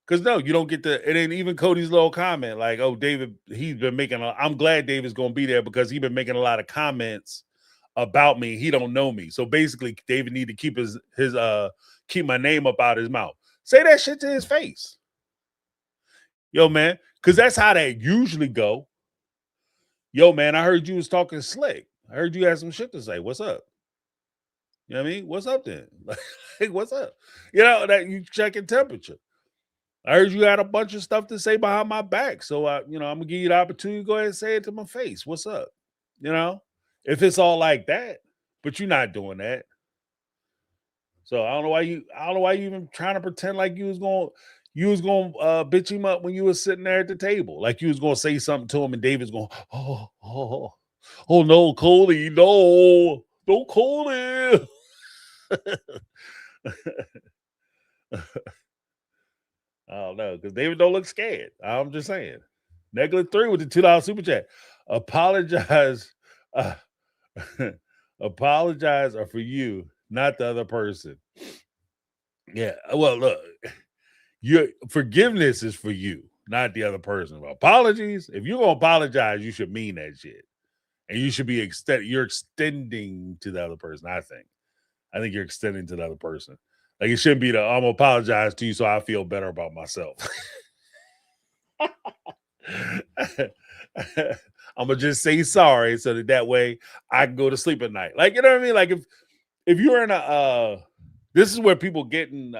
Because no, you don't get the. It ain't even Cody's little comment like, "Oh, David, he's been making." I'm glad David's gonna be there because he's been making a lot of comments about me. He don't know me, so basically, David need to keep his keep my name up out his mouth. Say that shit to his face, yo, man, because that's how that usually go. Yo, man, I heard you was talking slick. I heard you had some shit to say. What's up? You know what I mean? What's up then? Like, what's up? You know that you checking temperature. I heard you had a bunch of stuff to say behind my back. So I'm gonna give you the opportunity to go ahead and say it to my face. What's up? You know, if it's all like that, but you're not doing that. So I don't know why you even trying to pretend like you was gonna bitch him up when you was sitting there at the table. Like you was gonna say something to him and David's going, oh no, Cody, no Cody. I don't know because David don't look scared. I'm just saying. Neglet 3 with the $2 super chat. Apologize. Apologize are for you. not the other person. Yeah. Well, look, your forgiveness is for you, not the other person. Apologies. If you're gonna apologize, you should mean that shit. And you should be you're extending to the other person, I think. I think you're extending to the other person. Like it shouldn't be I'm gonna apologize to you so I feel better about myself. I'm gonna just say sorry so that way I can go to sleep at night. Like, you know what I mean? Like if you're in a this is where people get in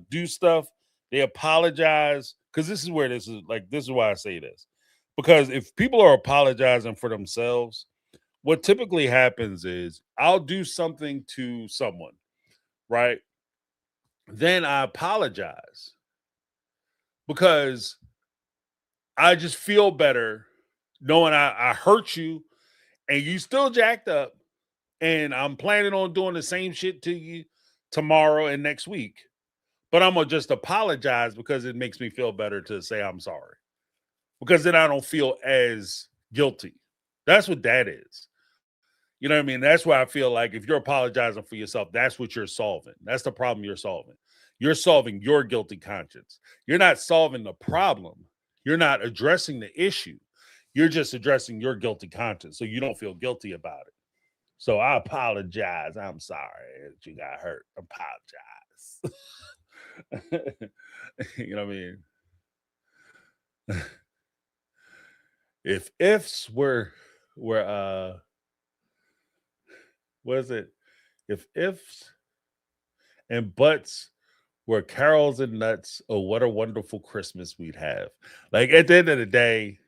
do stuff, they apologize because this is where this is why I say this. Because if people are apologizing for themselves, what typically happens is I'll do something to someone, right? Then I apologize because I just feel better knowing I hurt you and you still jacked up, and I'm planning on doing the same shit to you tomorrow and next week. But I'm gonna just apologize because it makes me feel better to say I'm sorry. Because then I don't feel as guilty. That's what that is. You know what I mean? That's why I feel like if you're apologizing for yourself, that's what you're solving. That's the problem you're solving. You're solving your guilty conscience. You're not solving the problem. You're not addressing the issue. You're just addressing your guilty conscience so you don't feel guilty about it. So I apologize. I'm sorry that you got hurt. Apologize. You know what I mean? If ifs were what is it? If ifs and buts were carols and nuts, oh, what a wonderful Christmas we'd have. Like at the end of the day,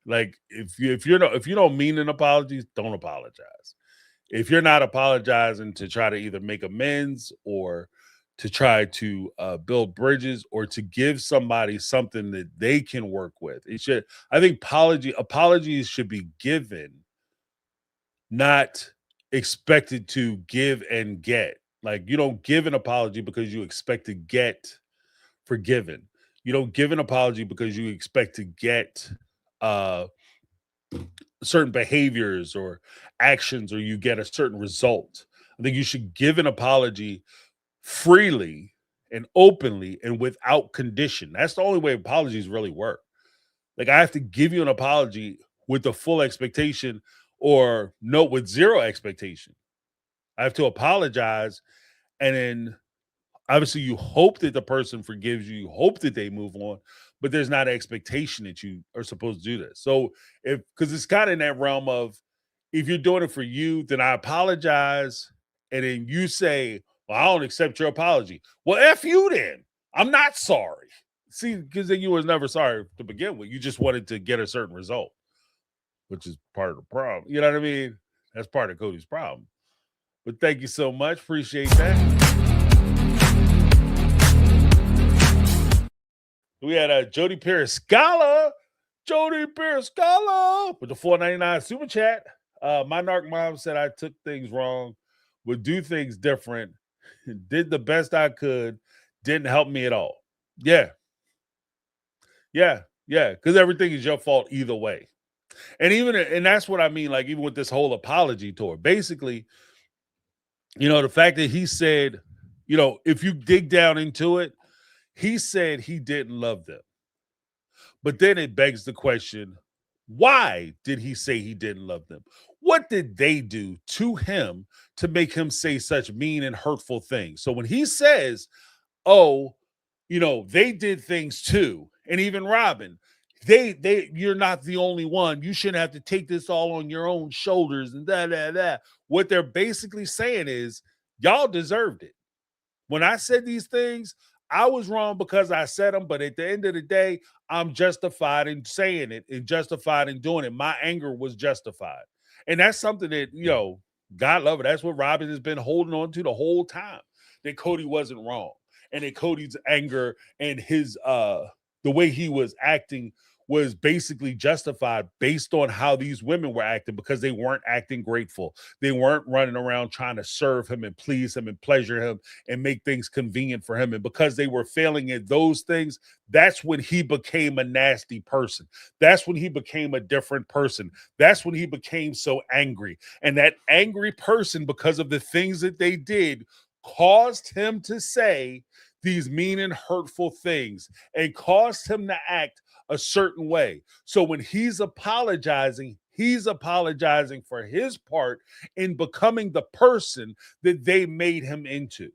like if you don't mean an apology, don't apologize. If you're not apologizing to try to either make amends or to try to build bridges or to give somebody something that they can work with, it should. I think apologies should be given, not expected to give and get. Like you don't give an apology because you expect to get forgiven. You don't give an apology because you expect to get uh certain behaviors or actions or you get a certain result. I think you should give an apology freely and openly and without condition. That's the only way apologies really work. Like I have to give you an apology with the full expectation or no with zero expectation. I have to apologize and then obviously you hope that the person forgives you, you hope that they move on, but there's not an expectation that you are supposed to do this. So if because it's kind of in that realm of if you're doing it for you, then I apologize. And then you say, well, I don't accept your apology. Well, F you then. I'm not sorry. See, because then you was never sorry to begin with. You just wanted to get a certain result, which is part of the problem. You know what I mean? That's part of Cody's problem. But thank you so much. Appreciate that. We had a Jody Periscala. Jody Periscala with the 4.99 super chat. My narc mom said I took things wrong, would do things different, did the best I could, didn't help me at all. Yeah. Yeah. Yeah. Because everything is your fault either way. And that's what I mean, like, even with this whole apology tour. Basically, the fact that he said, if you dig down into it, he said he didn't love them. But then it begs the question, why did he say he didn't love them? What did they do to him to make him say such mean and hurtful things? So when he says, oh, they did things too, and even Robin, you're not the only one. You shouldn't have to take this all on your own shoulders and that. What they're basically saying is, y'all deserved it. When I said these things, I was wrong because I said them, but at the end of the day, I'm justified in saying it and justified in doing it. My anger was justified. And that's something that, God love it. That's what Robin has been holding on to the whole time, that Cody wasn't wrong. And that Cody's anger and his the way he was acting was basically justified based on how these women were acting, because they weren't acting grateful. They weren't running around trying to serve him and please him and pleasure him and make things convenient for him. And because they were failing at those things, that's when he became a nasty person. That's when he became a different person. That's when he became so angry. And that angry person, because of the things that they did, caused him to say these mean and hurtful things and caused him to act a certain way. So when he's apologizing for his part in becoming the person that they made him into.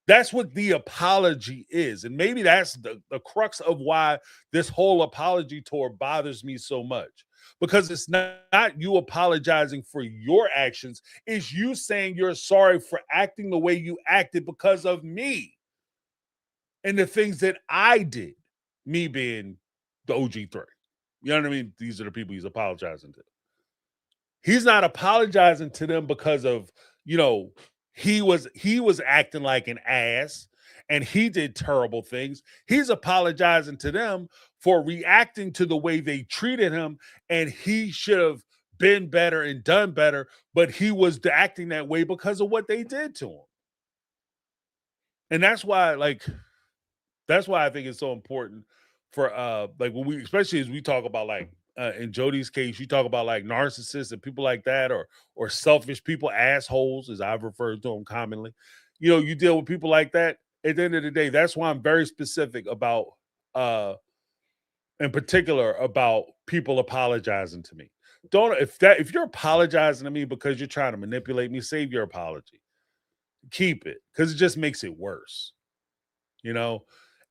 That's what the apology is. And maybe that's the crux of why this whole apology tour bothers me so much. Because it's not you apologizing for your actions, it's you saying you're sorry for acting the way you acted because of me and the things that I did, me being the OG3. You know what I mean? These are the people he's apologizing to. He's not apologizing to them because of, you know, he was acting like an ass and he did terrible things. He's apologizing to them for reacting to the way they treated him, and he should have been better and done better, but he was acting that way because of what they did to him. And that's why I think it's so important for like when we, especially as we talk about like in Jody's case, you talk about like narcissists and people like that, or selfish people, assholes, as I've referred to them commonly. You know, you deal with people like that. At the end of the day, that's why I'm very specific about in particular about people apologizing to me. Don't if you're apologizing to me because you're trying to manipulate me, save your apology. Keep it, because it just makes it worse. You know,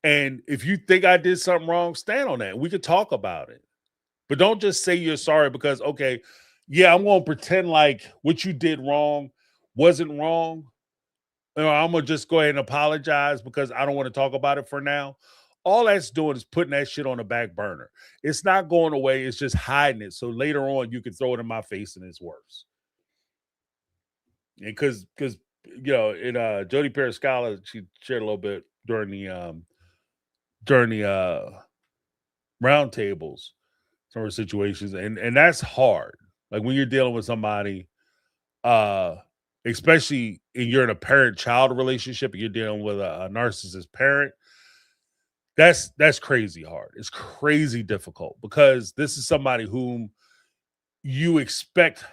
and if you think I did something wrong, stand on that. We could talk about it. But don't just say you're sorry because, okay, yeah, I'm going to pretend like what you did wrong wasn't wrong. You know, I'm going to just go ahead and apologize because I don't want to talk about it for now. All that's doing is putting that shit on the back burner. It's not going away. It's just hiding it. So later on, you can throw it in my face and it's worse. Because you know, in Jody Periscala, she shared a little bit during the roundtables, some of the situations, and that's hard. Like when you're dealing with somebody, uh, especially you're in a parent-child relationship, and you're dealing with a narcissist parent. That's crazy hard. It's crazy difficult because this is somebody whom you expect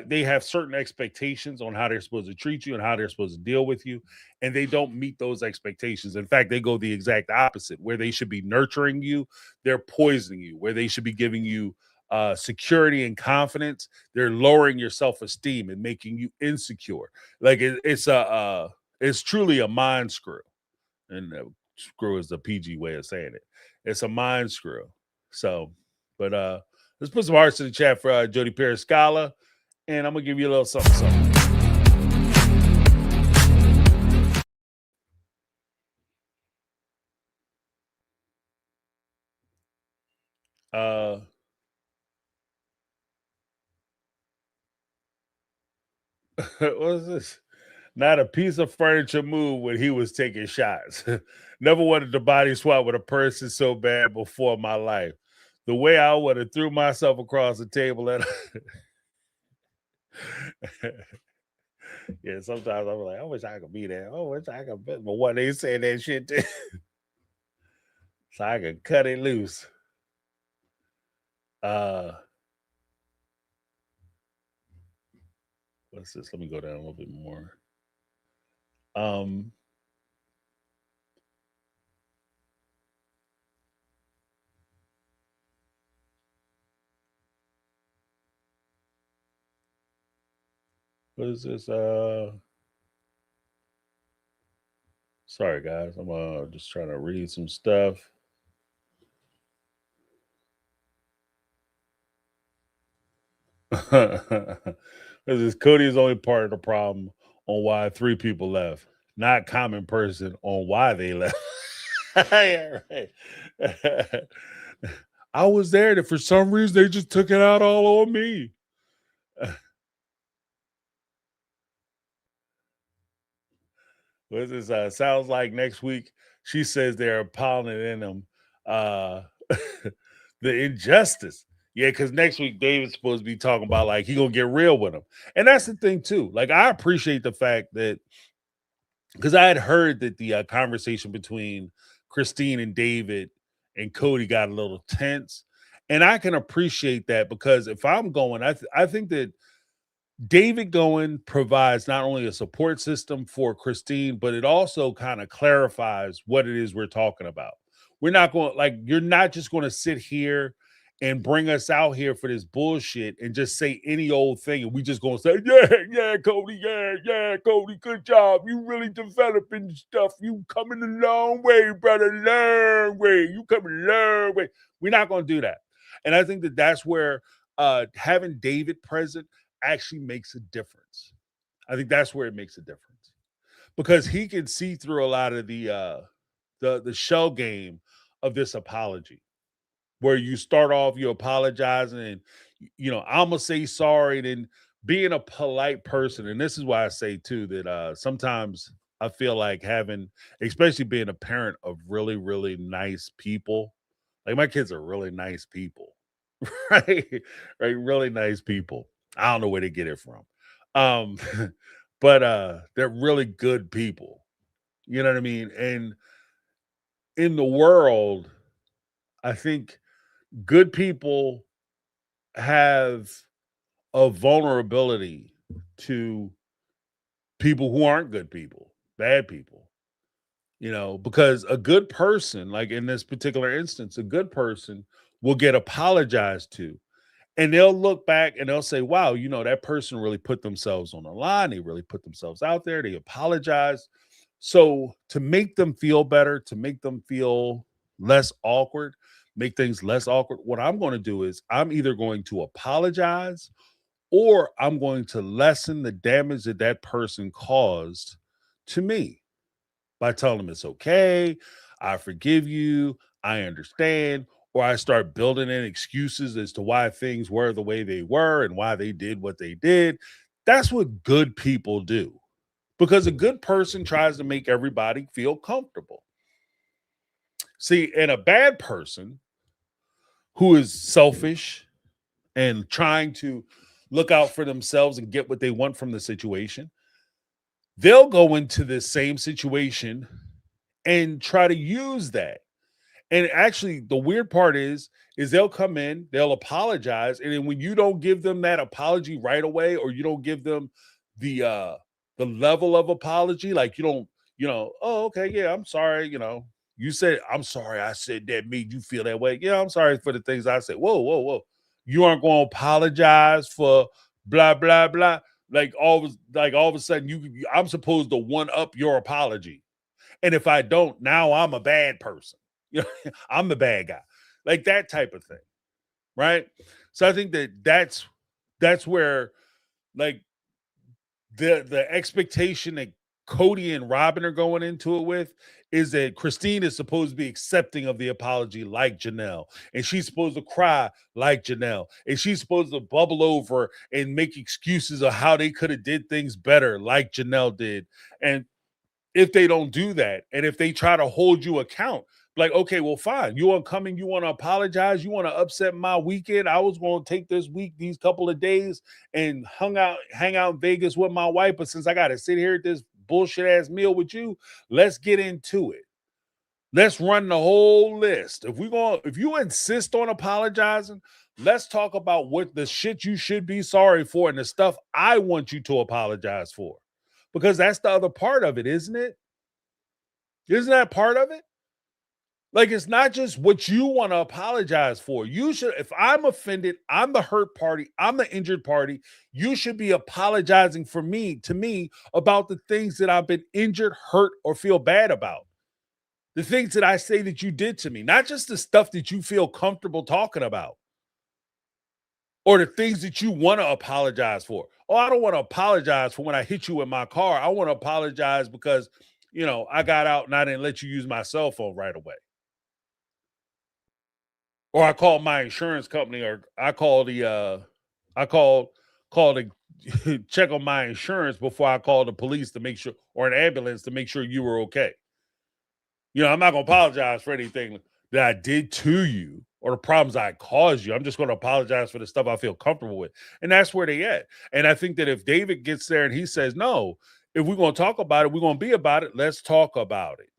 they have certain expectations on how they're supposed to treat you and how they're supposed to deal with you, and they don't meet those expectations. In fact, they go the exact opposite. Where they should be nurturing you, they're poisoning you. Where they should be giving you security and confidence, they're lowering your self-esteem and making you insecure. Like it's truly a mind screw, and screw is the PG way of saying it. It's a mind screw. So, but let's put some hearts in the chat for Jody Periscala, and I'm gonna give you a little something, something. What was this? Not a piece of furniture moved when he was taking shots. Never wanted to body swap with a person so bad before in my life. The way I would have threw myself across the table and yeah, sometimes I'm like, I wish I could be there. I wish I could be, but what they say that shit to, so I could cut it loose. Uh what's this? Let me go down a little bit more. Um what is this? Sorry guys, I'm just trying to read some stuff. This is Cody is only part of the problem on why 3 people left, not common person on why they left. Yeah, right. I was there, and for some reason they just took it out all on me. What is this? Sounds like next week she says they're piling in them. Uh, the injustice. Yeah, because next week David's supposed to be talking about like he gonna get real with him, and that's the thing too. Like I appreciate the fact that because I had heard that the conversation between Christine and David and Cody got a little tense, and I can appreciate that because if I'm going, I think that David going provides not only a support system for Christine, but it also kind of clarifies what it is we're talking about. We're not going, like, you're not just going to sit here and bring us out here for this bullshit and just say any old thing. And we just going to say, yeah, yeah, Cody, yeah, yeah, Cody, good job. You really developing stuff. You coming a long way, brother, long way. You coming a long way. We're not going to do that. And I think that that's where having David present actually makes a difference. I think that's where it makes a difference because he can see through a lot of the shell game of this apology, where you start off you apologizing and I'm gonna say sorry, and then being a polite person. And this is why I say too that sometimes I feel like having, especially being a parent of really really nice people, like my kids are really nice people, right? Right, really nice people. I don't know where they get it from. Um, but they're really good people. You know what I mean? And in the world, I think good people have a vulnerability to people who aren't good people, bad people, because a good person, like in this particular instance, a good person will get apologized to. And they'll look back and they'll say, wow, that person really put themselves on the line. They really put themselves out there. They apologize. So to make them feel better, to make them feel less awkward, make things less awkward, what I'm going to do is I'm either going to apologize or I'm going to lessen the damage that that person caused to me by telling them it's okay, I forgive you, I understand, or I start building in excuses as to why things were the way they were and why they did what they did. That's what good people do, because a good person tries to make everybody feel comfortable. See, and a bad person who is selfish and trying to look out for themselves and get what they want from the situation, they'll go into this same situation and try to use that. And actually, the weird part is they'll come in, they'll apologize, and then when you don't give them that apology right away, or you don't give them the level of apology, like you don't, oh, okay, yeah, I'm sorry, you said I'm sorry, I said that made you feel that way. Yeah, I'm sorry for the things I said. Whoa, whoa, whoa. You aren't going to apologize for blah blah blah. Like all of a sudden, I'm supposed to one up your apology. And if I don't, now I'm a bad person. I'm the bad guy. Like that type of thing. Right. So I think that's where, like, the expectation that Cody and Robin are going into it with is that Christine is supposed to be accepting of the apology like Janelle, and she's supposed to cry like Janelle, and she's supposed to bubble over and make excuses of how they could have did things better like Janelle did. And if they don't do that, and if they try to hold you account, like, okay, well, fine. You want to come in, you want to apologize, you want to upset my weekend. I was going to take this week, these couple of days, and hang out in Vegas with my wife. But since I got to sit here at this bullshit ass meal with you, let's get into it. Let's run the whole list. If you insist on apologizing, let's talk about what the shit you should be sorry for and the stuff I want you to apologize for. Because that's the other part of it, isn't it? Isn't that part of it? Like, it's not just what you want to apologize for. You should, if I'm offended, I'm the hurt party, I'm the injured party. You should be apologizing to me about the things that I've been injured, hurt, or feel bad about. The things that I say that you did to me, not just the stuff that you feel comfortable talking about or the things that you want to apologize for. Oh, I don't want to apologize for when I hit you in my car. I want to apologize because, I got out and I didn't let you use my cell phone right away. Or I called my insurance company, or I called called to check on my insurance before I called the police to make sure, or an ambulance to make sure you were okay. I'm not going to apologize for anything that I did to you or the problems I caused you. I'm just going to apologize for the stuff I feel comfortable with. And that's where they at. And I think that if David gets there and he says, no, if we're going to talk about it, we're going to be about it. Let's talk about it.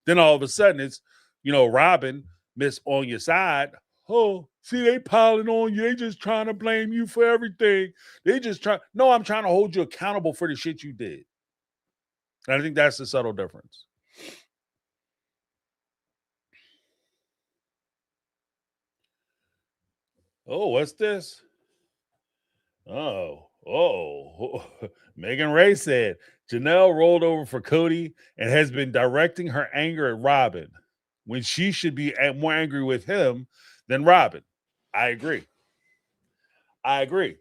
Then all of a sudden it's, Robin, Miss on your side. Oh, See, they piling on you. They just trying to blame you for everything. They just try. No, I'm trying to hold you accountable for the shit you did. And I think that's the subtle difference. Oh, what's this? Oh. Megan Ray said Janelle rolled over for Cody and has been directing her anger at Robin when she should be more angry with him than Robin. I agree. I agree.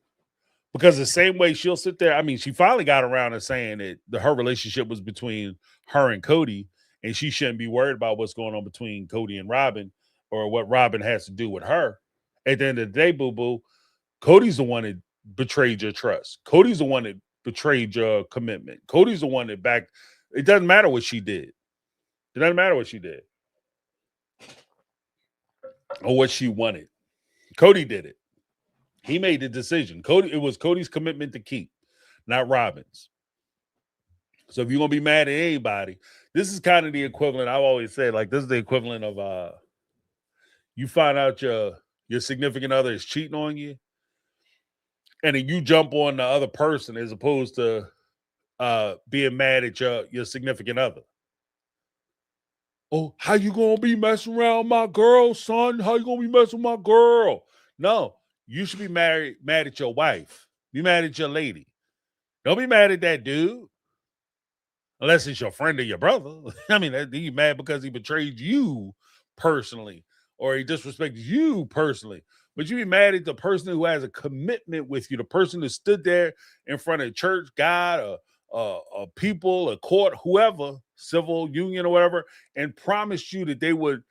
Because the same way she'll sit there, I mean, she finally got around to saying that her relationship was between her and Cody, and she shouldn't be worried about what's going on between Cody and Robin or what Robin has to do with her. At the end of the day, boo boo, Cody's the one that betrayed your trust. Cody's the one that betrayed your commitment. Cody's the one that backed. It doesn't matter what she did. It doesn't matter what she did or what she wanted. Cody did it. He made the decision. It was Cody's commitment to keep, not Robin's. So if you're gonna be mad at anybody, this is kind of the equivalent. I've always said, like, this is the equivalent of you find out your significant other is cheating on you, and then you jump on the other person as opposed to being mad at your significant other. Oh, how you gonna be messing around my girl, son? How you gonna be messing with my girl? No, you should be mad at your wife. Be mad at your lady. Don't be mad at that dude. Unless it's your friend or your brother. I mean, you mad because he betrayed you personally or he disrespected you personally. But you be mad at the person who has a commitment with you, the person who stood there in front of church, God, a people, a court, whoever, civil union or whatever, and promised you that they would,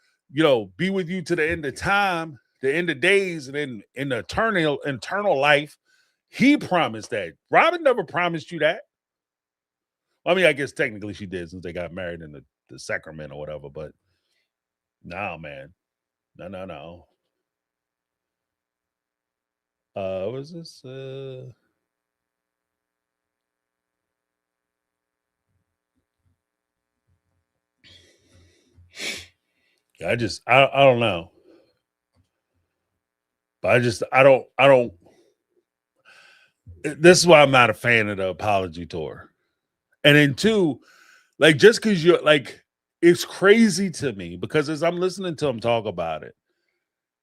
be with you to the end of time, the end of days, and then in the eternal life. He promised that. Robin never promised you that. I mean, I guess technically she did since they got married in the sacrament or whatever, but no, man. No. What was this? I don't know. But I don't this is why I'm not a fan of the apology tour. And then two, like just because you're like it's crazy to me because as I'm listening to him talk about it,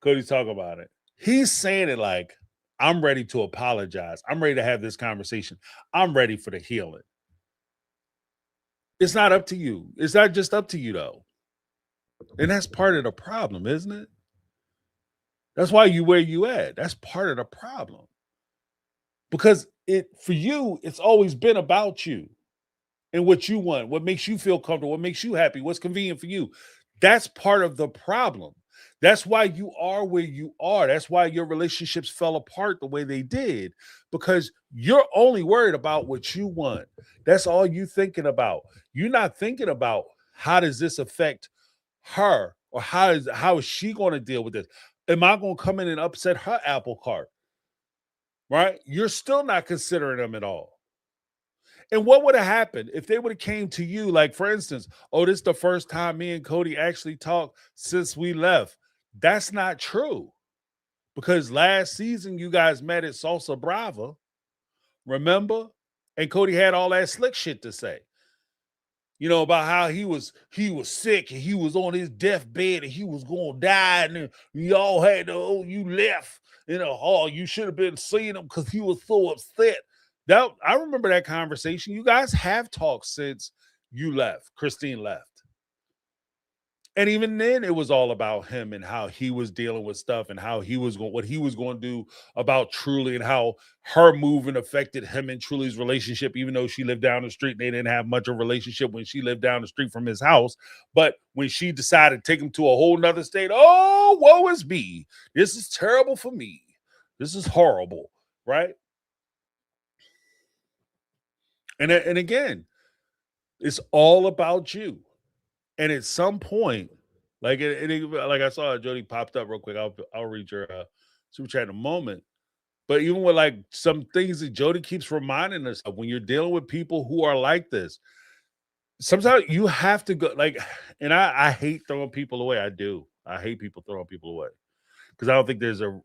Cody talk about it, he's saying it like I'm ready to apologize. I'm ready to have this conversation. I'm ready for the healing. It's not up to you. It's not just up to you though. And that's part of the problem, isn't it? That's why you where you at. That's part of the problem. Because it for you, it's always been about you and what you want, what makes you feel comfortable, what makes you happy, what's convenient for you. That's part of the problem. That's why you are where you are. That's why your relationships fell apart the way they did because you're only worried about what you want. That's all you thinking about. You're not thinking about how does this affect her or how is she going to deal with this? Am I going to come in and upset her apple cart? Right? You're still not considering them at all. And what would have happened if they would have came to you, like for instance, oh, this is the first time me and Cody actually talked since we left. That's not true. Because last season you guys met at Salsa Brava, remember? And Cody had all that slick shit to say. About how he was sick and he was on his deathbed and he was gonna die, and then y'all had to, oh, you left, oh, you should have been seeing him because he was so upset. That I remember that conversation. You guys have talked since you left, Christine left. And even then, it was all about him and how he was dealing with stuff and how what he was going to do about Truly and how her moving affected him and Truly's relationship, even though she lived down the street and they didn't have much of a relationship when she lived down the street from his house. But when she decided to take him to a whole nother state, oh, woe is me. This is terrible for me. This is horrible, right? And again, it's all about you. And at some point, like like I saw Jody popped up real quick. I'll read your super chat in a moment. But even with like some things that Jody keeps reminding us of when you're dealing with people who are like this, sometimes you have to go like, and I hate throwing people away. I do. I hate people throwing people away because I don't think there's a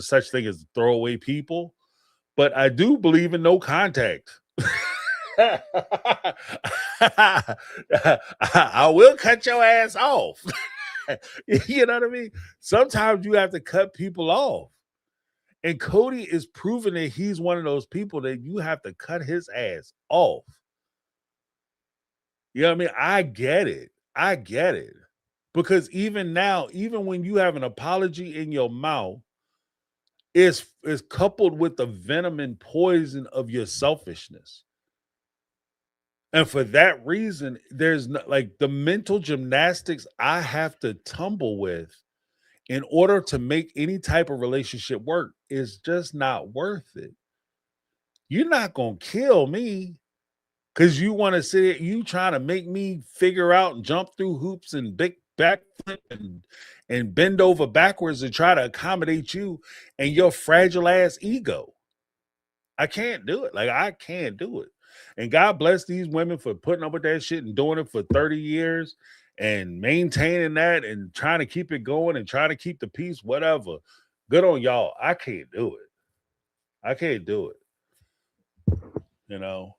such thing as throwaway people, but I do believe in no contact. I will cut your ass off. You know what I mean? Sometimes you have to cut people off. And Cody is proving that he's one of those people that you have to cut his ass off. You know what I mean? I get it. I get it. Because even now, even when you have an apology in your mouth, it's coupled with the venom and poison of your selfishness. And for that reason, there's no, like the mental gymnastics I have to tumble with in order to make any type of relationship work is just not worth it. You're not gonna kill me because you want to sit here, you trying to make me figure out and jump through hoops and big backflip and bend over backwards to try to accommodate you and your fragile ass ego. I can't do it. Like I can't do it. And God bless these women for putting up with that shit and doing it for 30 years and maintaining that and trying to keep it going and trying to keep the peace, whatever. Good on y'all. I can't do it. I can't do it. You know.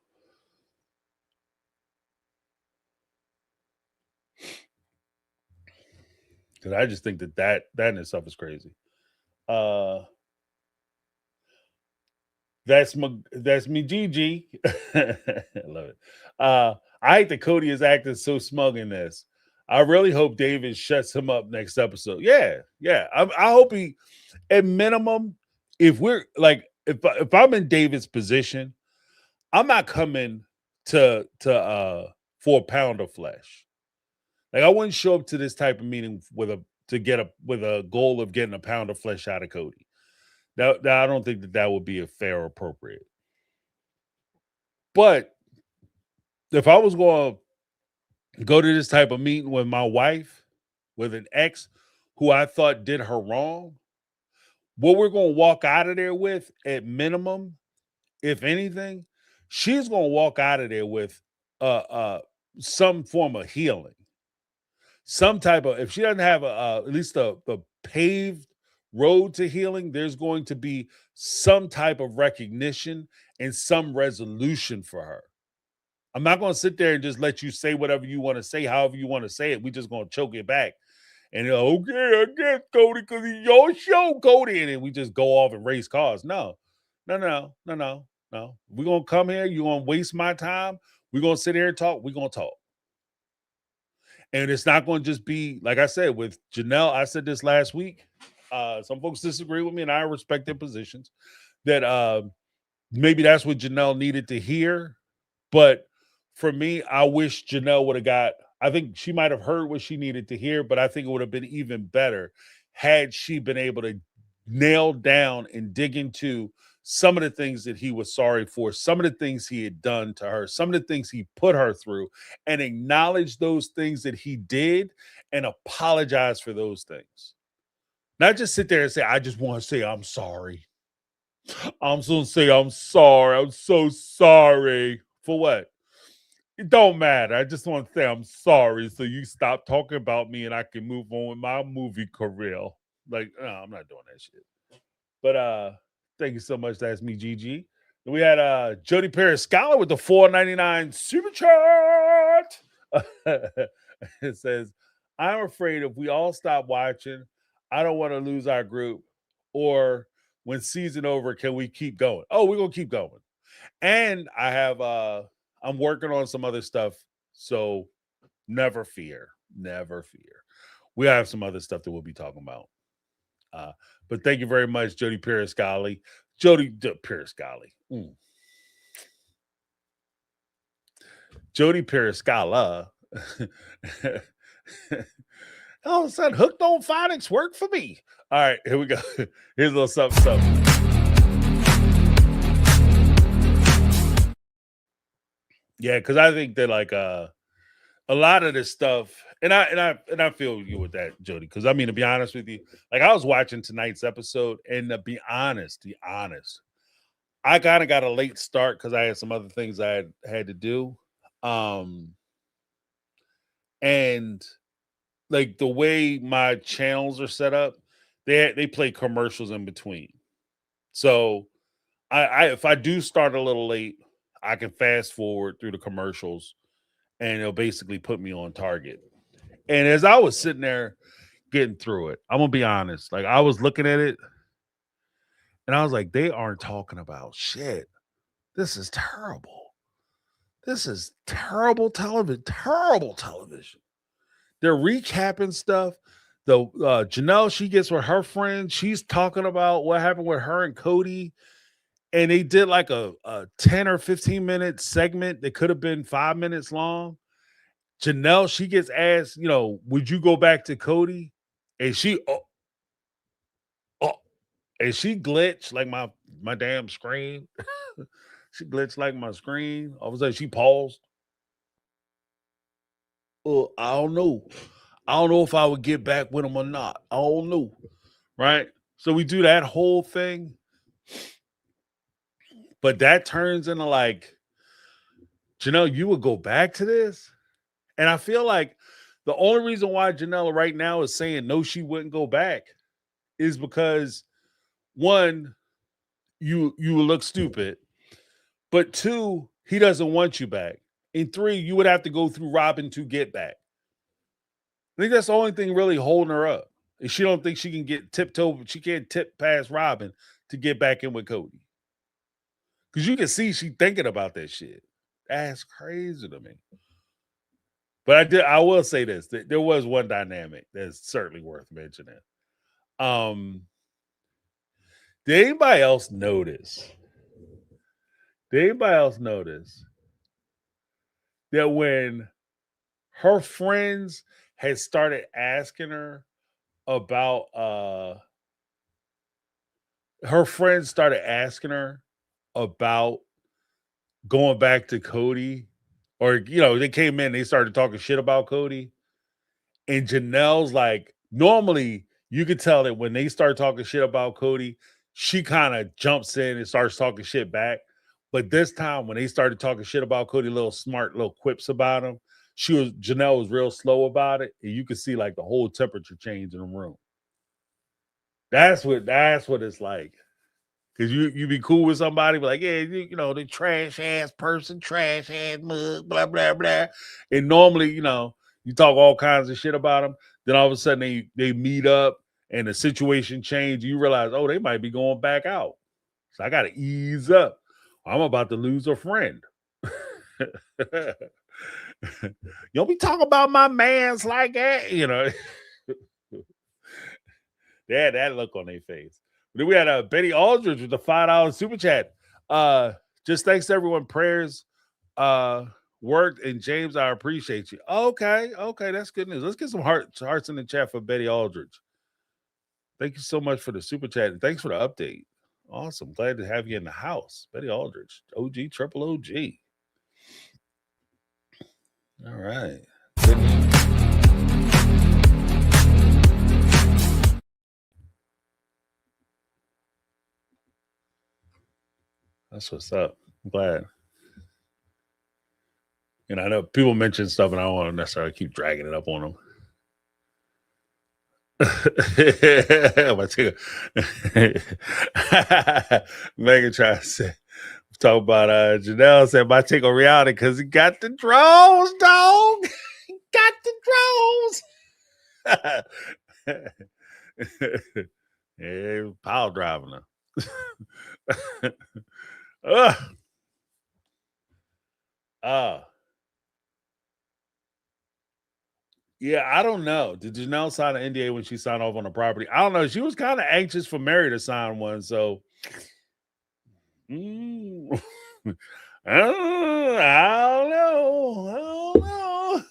Because I just think that in itself is crazy. Uh that's me, Gigi. I love it. I hate that Cody is acting so smug in this. I really hope David shuts him up next episode. Yeah, yeah. I hope he, at minimum, if we're like, if I'm in David's position, I'm not coming to for a pound of flesh. Like I wouldn't show up to this type of meeting with a goal of getting a pound of flesh out of Cody. Now I don't think that would be a fair or appropriate. But if I was going to go to this type of meeting with my wife, with an ex who I thought did her wrong, what we're going to walk out of there with, at minimum, if anything, she's going to walk out of there with some form of healing, some type of. If she doesn't have at least a paved road to healing, there's going to be some type of recognition and some resolution for her. I'm not going to sit there and just let you say whatever you want to say, however you want to say it. We're just going to choke it back. And okay, I guess Cody, because it's your show, Cody. And then we just go off and race cars. No. We're going to come here. You're going to waste my time. We're going to sit here and talk. We're going to talk. And it's not going to just be, like I said, with Janelle, I said this last week. Some folks disagree with me, and I respect their positions. That maybe that's what Janelle needed to hear. But for me, I wish Janelle would have got, I think she might have heard what she needed to hear, but I think it would have been even better had she been able to nail down and dig into some of the things that he was sorry for, some of the things he had done to her, some of the things he put her through, and acknowledge those things that he did and apologize for those things. Not just sit there and say, I just want to say I'm sorry. I'm just gonna say I'm sorry. I'm so sorry. For what? It don't matter. I just want to say I'm sorry so you stop talking about me and I can move on with my movie career. Like, no, I'm not doing that shit. But thank you so much. That's me, GG. And we had Jody Perry Scholar with the $4.99 super chat. It says, I'm afraid if we all stop watching, I don't want to lose our group. Or when season over, can we keep going? Oh, we're gonna keep going. And I have I'm working on some other stuff. So never fear. Never fear. We have some other stuff that we'll be talking about. But thank you very much, Jody Periscali. Jody Periscali. Jody Periscala. All of a sudden, hooked on phonics work for me. All right, here we go. Here's a little something. Yeah, because I think that like a lot of this stuff, and I feel you with that, Jody. Because I mean, to be honest with you, like I was watching tonight's episode, and to be honest, I kind of got a late start because I had some other things I had to do. And like the way my channels are set up, they play commercials in between. So I if I do start a little late, I can fast forward through the commercials and it'll basically put me on target. And as I was sitting there getting through it, I'm gonna be honest. Like I was looking at it and I was like, they aren't talking about shit. This is terrible. This is terrible television. Terrible television. They're recapping stuff. The Janelle, she gets with her friend. She's talking about what happened with her and Cody. And they did like a 10 or 15-minute segment that could have been 5 minutes long. Janelle, she gets asked, would you go back to Cody? And she and she glitched like my damn screen. She glitched like my screen. All of a sudden she paused. I don't know. I don't know if I would get back with him or not. I don't know. Right? So we do that whole thing. But that turns into like, Janelle, you would go back to this? And I feel like the only reason why Janelle right now is saying no, she wouldn't go back is because one, you look stupid, but two, he doesn't want you back. And three, you would have to go through Robin to get back. I think that's the only thing really holding her up. And she don't think she can get tiptoe, she can't tip past Robin to get back in with Cody. Because you can see she thinking about that shit. That's crazy to me. But I will say this. There was one dynamic that's certainly worth mentioning. Did anybody else notice? That when her friends had started asking her about going back to Cody, or they came in, they started talking shit about Cody, and Janelle's like, normally you could tell that when they start talking shit about Cody, she kind of jumps in and starts talking shit back. But this time when they started talking shit about Cody, little smart little quips about him, Janelle was real slow about it, and you could see like the whole temperature change in the room. That's what it's like. Because you be cool with somebody, be like, yeah, the trash ass person, trash ass mug, blah, blah, blah. And normally, you talk all kinds of shit about them. Then all of a sudden they meet up and the situation change. You realize, oh, they might be going back out. So I got to ease up. I'm about to lose a friend. You don't be talking about my mans like that, They had that look on their face. Then we had Betty Aldridge with the $5 super chat. Just thanks to everyone. Prayers worked, and James, I appreciate you. Okay, that's good news. Let's get some hearts in the chat for Betty Aldridge. Thank you so much for the super chat, and thanks for the update. Awesome. Glad to have you in the house. Betty Aldridge, OG, triple OG. All right. Good news. That's what's up. I'm glad. I know people mention stuff, and I don't want to necessarily keep dragging it up on them. Megan tried to say, talk about Janelle said, my take on reality because he got the drones, dog. He got the drones. Yeah, power driving her. Yeah, I don't know. Did Janelle sign an NDA when she signed off on the property? I don't know. She was kind of anxious for Mary to sign one, so I don't know.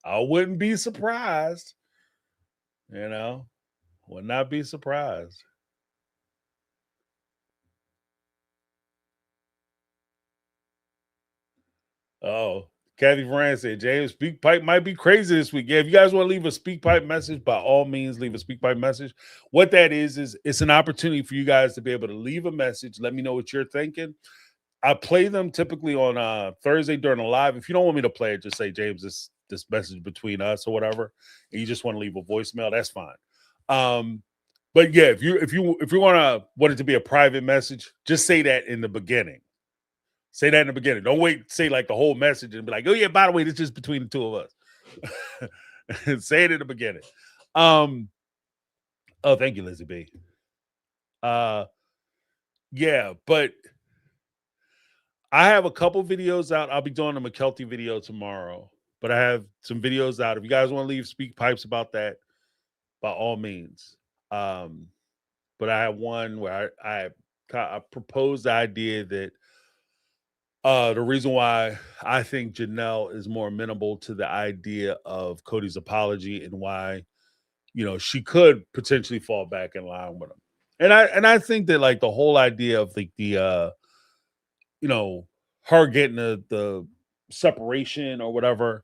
I wouldn't be surprised. Would not be surprised. Oh, Kathy Moran said, James, Speak Pipe might be crazy this week. Yeah, if you guys want to leave a Speak Pipe message, by all means, leave a Speak Pipe message. What that is it's an opportunity for you guys to be able to leave a message. Let me know what you're thinking. I play them typically on Thursday during a live. If you don't want me to play it, just say, James, this message between us or whatever, and you just want to leave a voicemail, that's fine. But yeah, if you want it to be a private message, just say that in the beginning. Say that in the beginning. Don't wait, say like the whole message and be like, oh yeah, by the way, this is just between the two of us. Say it in the beginning. Oh, thank you, Lizzie B. Yeah, but I have a couple videos out. I'll be doing a McKelty video tomorrow, but I have some videos out. If you guys want to leave speak pipes about that, by all means. But I have one where I proposed the idea that the reason why I think Janelle is more amenable to the idea of Cody's apology and why, she could potentially fall back in line with him. And I think that like the whole idea of like the her getting the separation or whatever,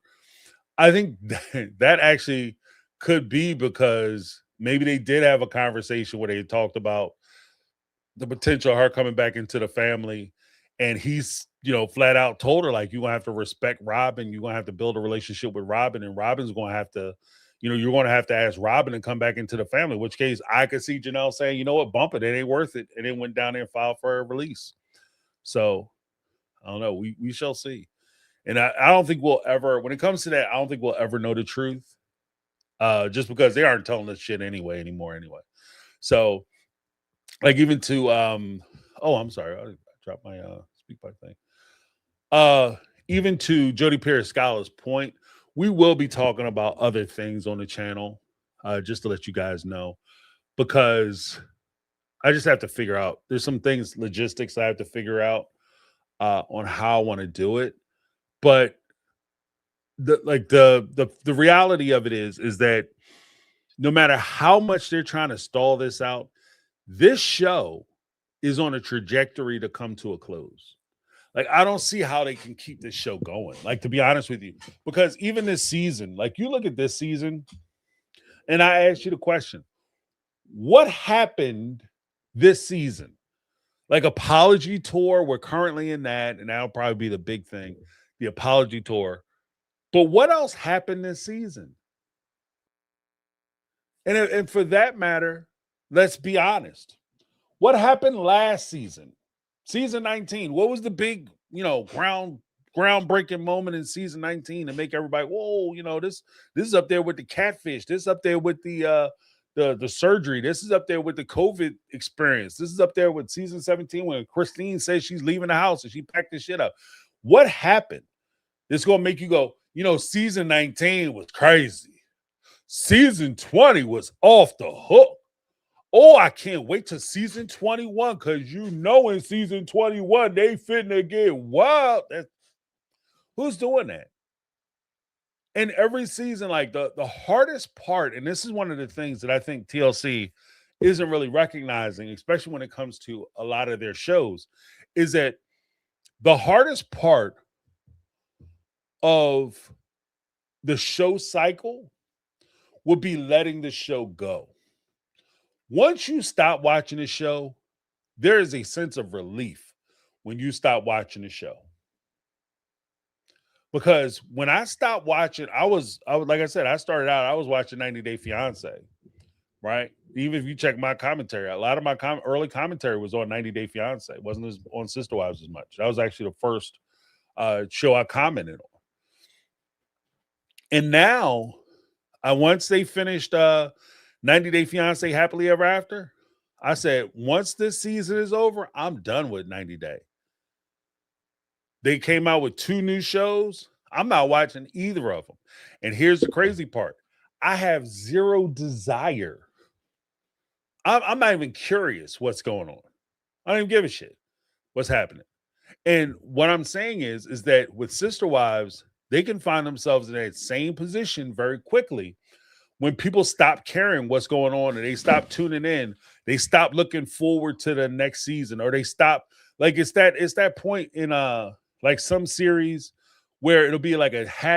I think that actually could be because maybe they did have a conversation where they talked about the potential of her coming back into the family, and he's flat out told her like you're gonna have to respect Robin, you're gonna have to build a relationship with Robin, and Robin's gonna have to, you're gonna have to ask Robin to come back into the family. Which case I could see Janelle saying, you know what, bump it, it ain't worth it, and then went down there and filed for a release. So I don't know. We shall see. And I don't think we'll ever, when it comes to that, I don't think we'll ever know the truth. Just because they aren't telling us shit anymore. So like even to I'm sorry, I dropped my speak pipe thing. Even to Jody Periscala's point, we will be talking about other things on the channel, just to let you guys know, because I just have to figure out, there's some things, logistics I have to figure out on how I want to do it. But the reality of it is that no matter how much they're trying to stall this out, this show is on a trajectory to come to a close. Like, I don't see how they can keep this show going. Like, to be honest with you, because even this season, like you look at this season, and I asked you the question, what happened this season? Like, apology tour, we're currently in that, and that'll probably be the big thing, the apology tour. But what else happened this season? And for that matter, let's be honest. What happened last season? Season 19. What was the big, groundbreaking moment in season 19 to make everybody, whoa, this is up there with the catfish. This is up there with the surgery. This is up there with the COVID experience. This is up there with season 17 when Christine says she's leaving the house and she packed the shit up. What happened? It's gonna make you go, season 19 was crazy. Season 20 was off the hook. Oh, I can't wait to season 21 because in season 21 they finna get wild. Who's doing that? And every season, like the hardest part, and this is one of the things that I think TLC isn't really recognizing, especially when it comes to a lot of their shows, is that the hardest part of the show cycle would be letting the show go. Once you stop watching the show, there is a sense of relief when you stop watching the show. Because when I stopped watching, I was like I said, I started out, I was watching 90 Day Fiance, right? Even if you check my commentary, a lot of my early commentary was on 90 Day Fiance. It wasn't on Sister Wives as much. That was actually the first show I commented on. And now, once they finished 90 Day Fiance Happily Ever After, I said, once this season is over, I'm done with 90 Day. They came out with 2 new shows. I'm not watching either of them. And here's the crazy part. I have zero desire. I'm not even curious what's going on. I don't even give a shit what's happening. And what I'm saying is that with Sister Wives, they can find themselves in that same position very quickly when people stop caring what's going on and they stop tuning in. They stop looking forward to the next season, or they stop, like, it's that point in like some series where it'll be like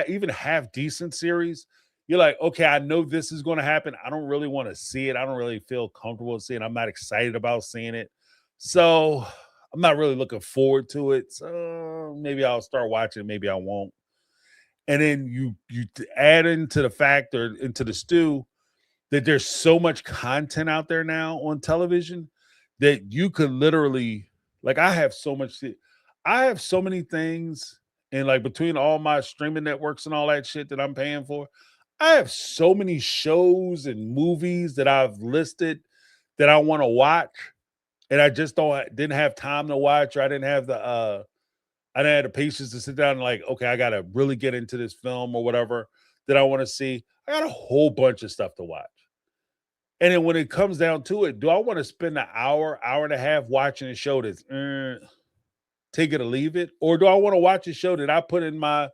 even half decent series. You're like, okay, I know this is going to happen. I don't really want to see it. I don't really feel comfortable seeing it. I'm not excited about seeing it. So I'm not really looking forward to it. So maybe I'll start watching, maybe I won't. And then you add into the fact, or into the stew, that there's so much content out there now on television that you could literally, like, I have so many things, and like between all my streaming networks and all that shit that I'm paying for, I have so many shows and movies that I've listed that I want to watch, and I just didn't have time to watch, or I didn't have the patience to sit down and like, okay, I gotta really get into this film or whatever that I want to see. I got a whole bunch of stuff to watch. And then when it comes down to it, do I want to spend an hour, hour and a half watching a show that's take it or leave it? Or do I want to watch a show that I put in my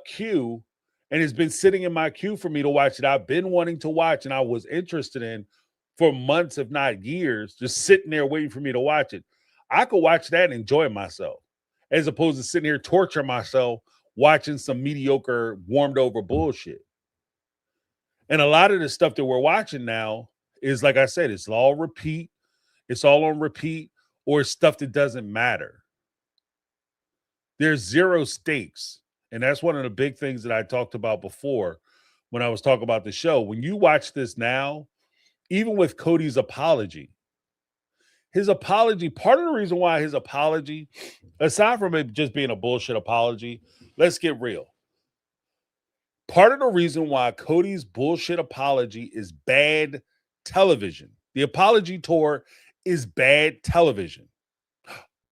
queue and it's been sitting in my queue for me to watch that I've been wanting to watch and I was interested in for months, if not years, just sitting there waiting for me to watch it? I could watch that and enjoy myself as opposed to sitting here torturing myself watching some mediocre, warmed over bullshit. And a lot of the stuff that we're watching now is, like I said, it's all repeat. It's all on repeat, or it's stuff that doesn't matter. There's zero stakes. And that's one of the big things that I talked about before when I was talking about the show. When you watch this now, even with Cody's apology, part of the reason why his apology, aside from it just being a bullshit apology, let's get real. Part of the reason why Cody's bullshit apology is bad television, the apology tour is bad television.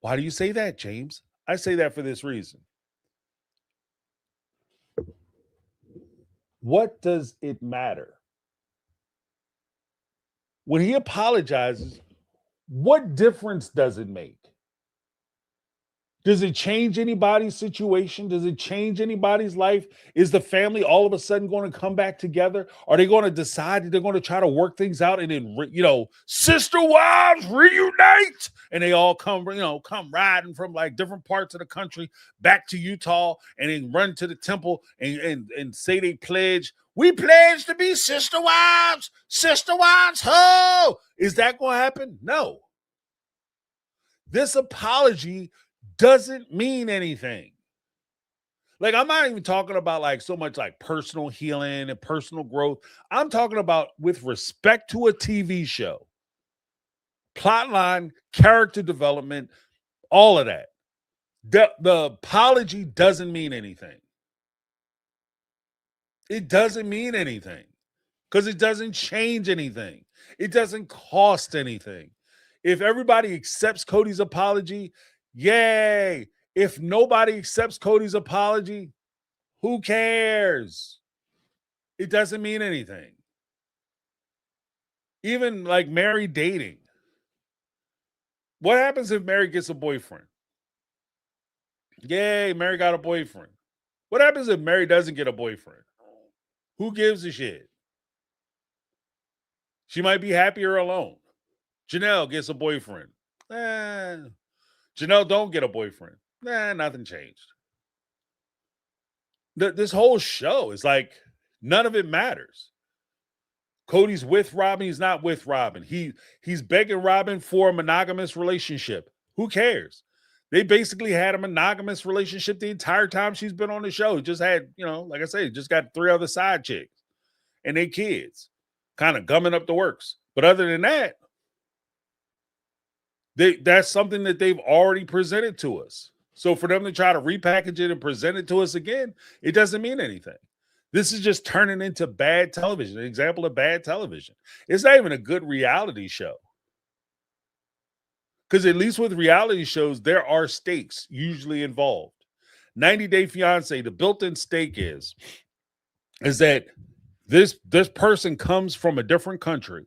Why do you say that, James? I say that for this reason. What does it matter? When he apologizes, what difference does it make? Does it change anybody's situation? Does it change anybody's life? Is the family all of a sudden going to come back together? Are they going to decide that they're going to try to work things out and then, sister wives reunite? And they all come riding from like different parts of the country back to Utah and then run to the temple and say they pledge. We pledge to be sister wives, ho! Is that going to happen? No. This apology doesn't mean anything. Like, I'm not even talking about like so much like personal healing and personal growth. I'm talking about with respect to a TV show, plotline, character development, all of that. The apology doesn't mean anything. It doesn't mean anything because it doesn't change anything. It doesn't cost anything. If everybody accepts Cody's apology, yay. If nobody accepts Cody's apology, who cares? It doesn't mean anything. Even like Mary dating. What happens if Mary gets a boyfriend? Yay, Mary got a boyfriend. What happens if Mary doesn't get a boyfriend? Who gives a shit? She might be happier alone. Janelle gets a boyfriend. Janelle don't get a boyfriend. Nothing changed. This whole show is like none of it matters. Cody's with Robin. He's not with Robin. He's begging Robin for a monogamous relationship. Who cares? They basically had a monogamous relationship the entire time she's been on the show. Just had, like I said, just got 3 other side chicks and they kids kind of gumming up the works. But other than that, that's something that they've already presented to us. So for them to try to repackage it and present it to us again, it doesn't mean anything. This is just turning into bad television, an example of bad television. It's not even a good reality show. Because at least with reality shows, there are stakes usually involved. 90 Day Fiance, the built-in stake is that this person comes from a different country.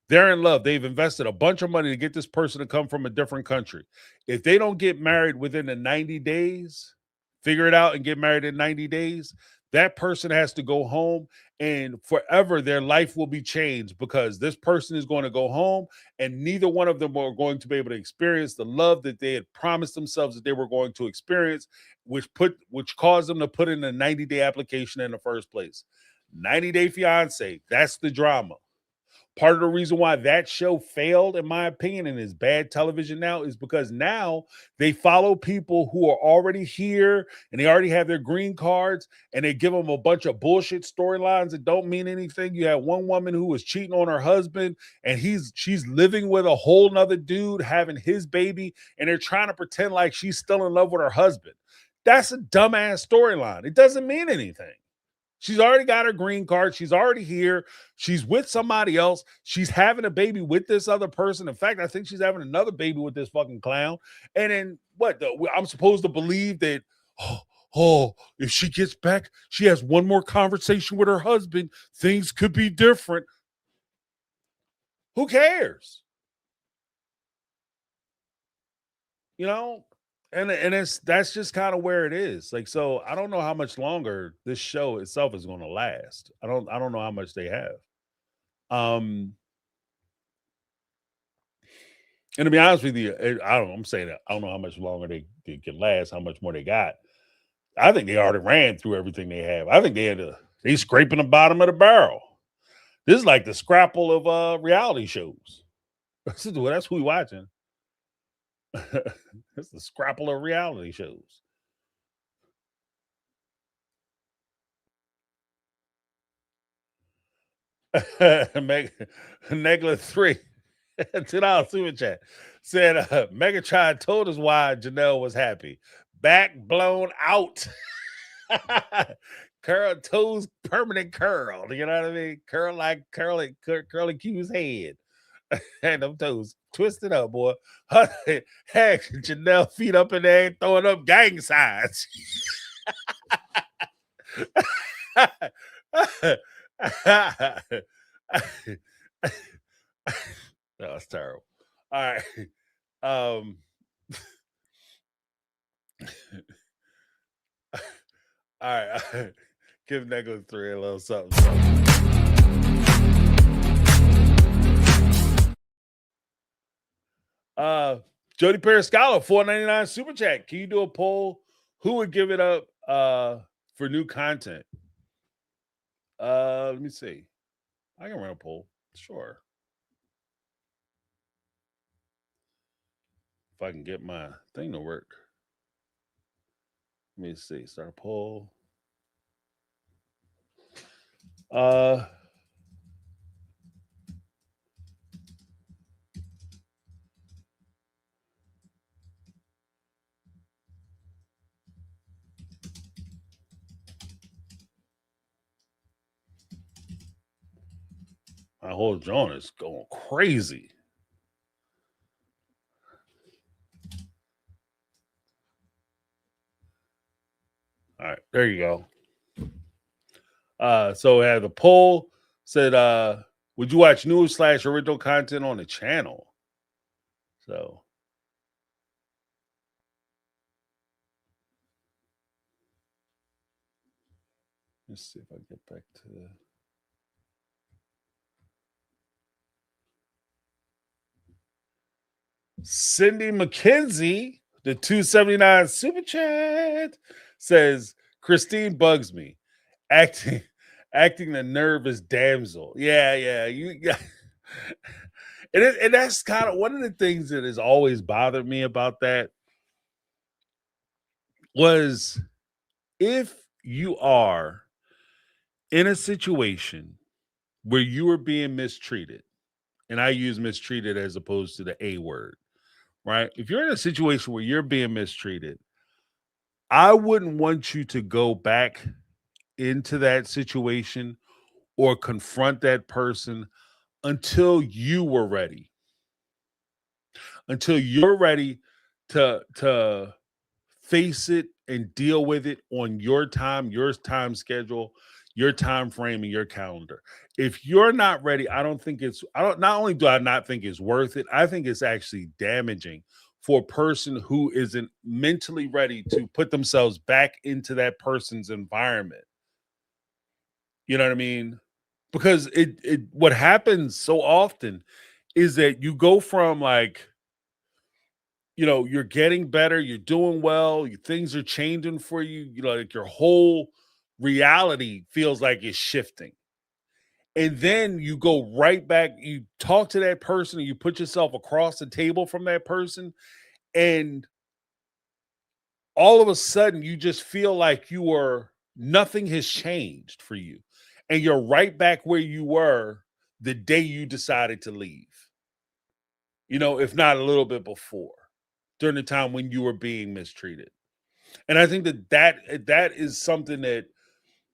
They're in love. They've invested a bunch of money to get this person to come from a different country. If they don't get married within the 90 days, figure it out and get married in 90 days, that person has to go home and forever their life will be changed because this person is going to go home and neither one of them are going to be able to experience the love that they had promised themselves that they were going to experience, which caused them to put in a 90-day application in the first place. 90 Day Fiance, that's the drama. part of the reason why that show failed, in my opinion, and is bad television now is because now they follow people who are already here and they already have their green cards and they give them a bunch of bullshit storylines that don't mean anything. You have one woman who was cheating on her husband and she's living with a whole nother dude having his baby, and they're trying to pretend like she's still in love with her husband. That's a dumbass storyline. It doesn't mean anything. She's already got her green card. She's already here. She's with somebody else. She's having a baby with this other person. In fact, I think she's having another baby with this fucking clown. And then what? I'm supposed to believe that, if she gets back, she has one more conversation with her husband, things could be different. Who cares? You know? And that's just kind of where it is. Like, so I don't know how much longer this show itself is going to last. I don't know how much they have. Um, and to be honest with you, I don't know. I'm saying that I don't know how much longer they can last, how much more they got. I think they already ran through everything they have. I think they scraping the bottom of the barrel. This is like the scrapple of reality shows. That's who we watching. It's the scrapple of reality shows. Negla 3 $2 super chat said Megatron told us why Janelle was happy. Back blown out. Curl toes permanent curl. You know what I mean? Curl like curly Q's head. And them toes twisted up, boy. Heck, Janelle feet up in there throwing up gang signs. That was terrible. All right. All right. Give Negla 3 a little something. Jody Periscalo, $4.99 super chat. Can you do a poll? Who would give it up for new content? Let me see. I can run a poll. Sure. If I can get my thing to work. Let me see. Start a poll. My whole joint is going crazy. All right, there you go. So I had the poll said, would you watch new / original content on the channel? So let's see if I get back to Cindy McKenzie, the $2.79 super chat says Christine bugs me, acting the nervous damsel. Yeah, you got. And that's kind of one of the things that has always bothered me about that was if you are in a situation where you are being mistreated, and I use mistreated as opposed to the A word, right? If you're in a situation where you're being mistreated, I wouldn't want you to go back into that situation or confront that person until you were ready. Until you're ready to face it and deal with it on your time schedule, your time frame, and your calendar. If you're not ready, I don't not only do I not think it's worth it, I think it's actually damaging for a person who isn't mentally ready to put themselves back into that person's environment. You know what I mean? Because it what happens so often is that you go from like, you're getting better, you're doing well, things are changing for you, like your whole reality feels like it's shifting. And then you go right back, you talk to that person, and you put yourself across the table from that person, and all of a sudden you just feel like nothing has changed for you. And you're right back where you were the day you decided to leave. If not a little bit before, during the time when you were being mistreated. And I think that is something that,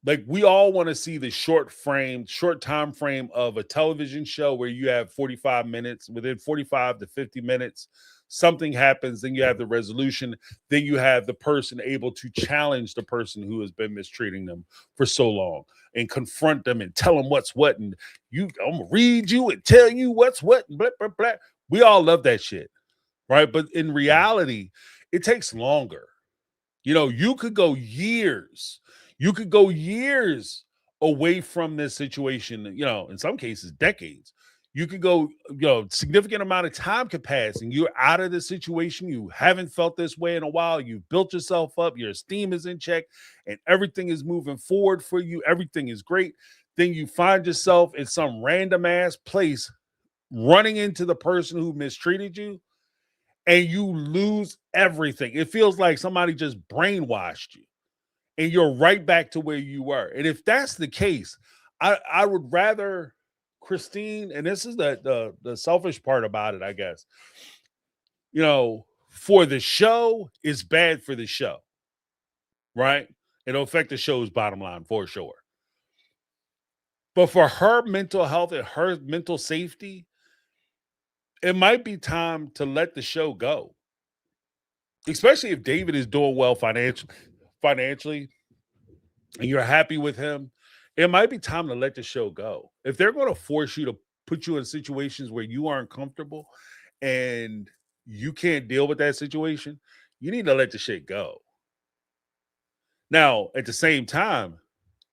like, we all want to see the short time frame of a television show where you have 45 minutes. Within 45 to 50 minutes, something happens, then you have the resolution, then you have the person able to challenge the person who has been mistreating them for so long and confront them and tell them what's what, and I'm gonna read you and tell you what's what, and blah blah blah. We all love that shit, right? But in reality, it takes longer. You could go years. You could go years away from this situation, in some cases, decades. You could go, significant amount of time could pass and you're out of the situation. You haven't felt this way in a while. You've built yourself up. Your esteem is in check and everything is moving forward for you. Everything is great. Then you find yourself in some random ass place running into the person who mistreated you, and you lose everything. It feels like somebody just brainwashed you and you're right back to where you were. And if that's the case, I would rather Christine, and this is the selfish part about it, I guess, for the show, it's bad for the show, right? It'll affect the show's bottom line for sure. But for her mental health and her mental safety, it might be time to let the show go. Especially if David is doing well financially, and you're happy with him, it might be time to let the show go. If they're going to force you to put you in situations where you aren't comfortable and you can't deal with that situation, you need to let the shit go. Now, at the same time,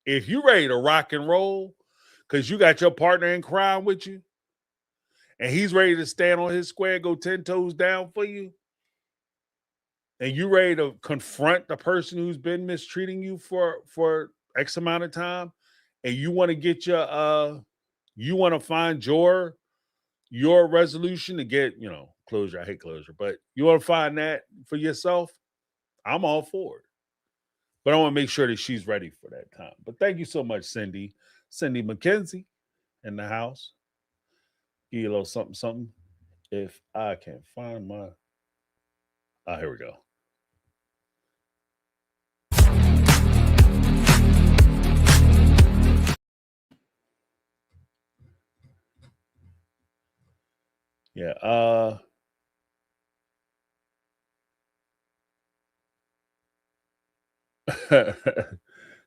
if you're ready to rock and roll because you got your partner in crime with you and he's ready to stand on his square, go 10 toes down for you, and you ready to confront the person who's been mistreating you for X amount of time, and you want to get you want to find your resolution to get, closure. I hate closure, but you want to find that for yourself, I'm all for it. But I want to make sure that she's ready for that time. But thank you so much, Cindy McKenzie in the house. Give you a little something, something. If I can find my, here we go. Yeah.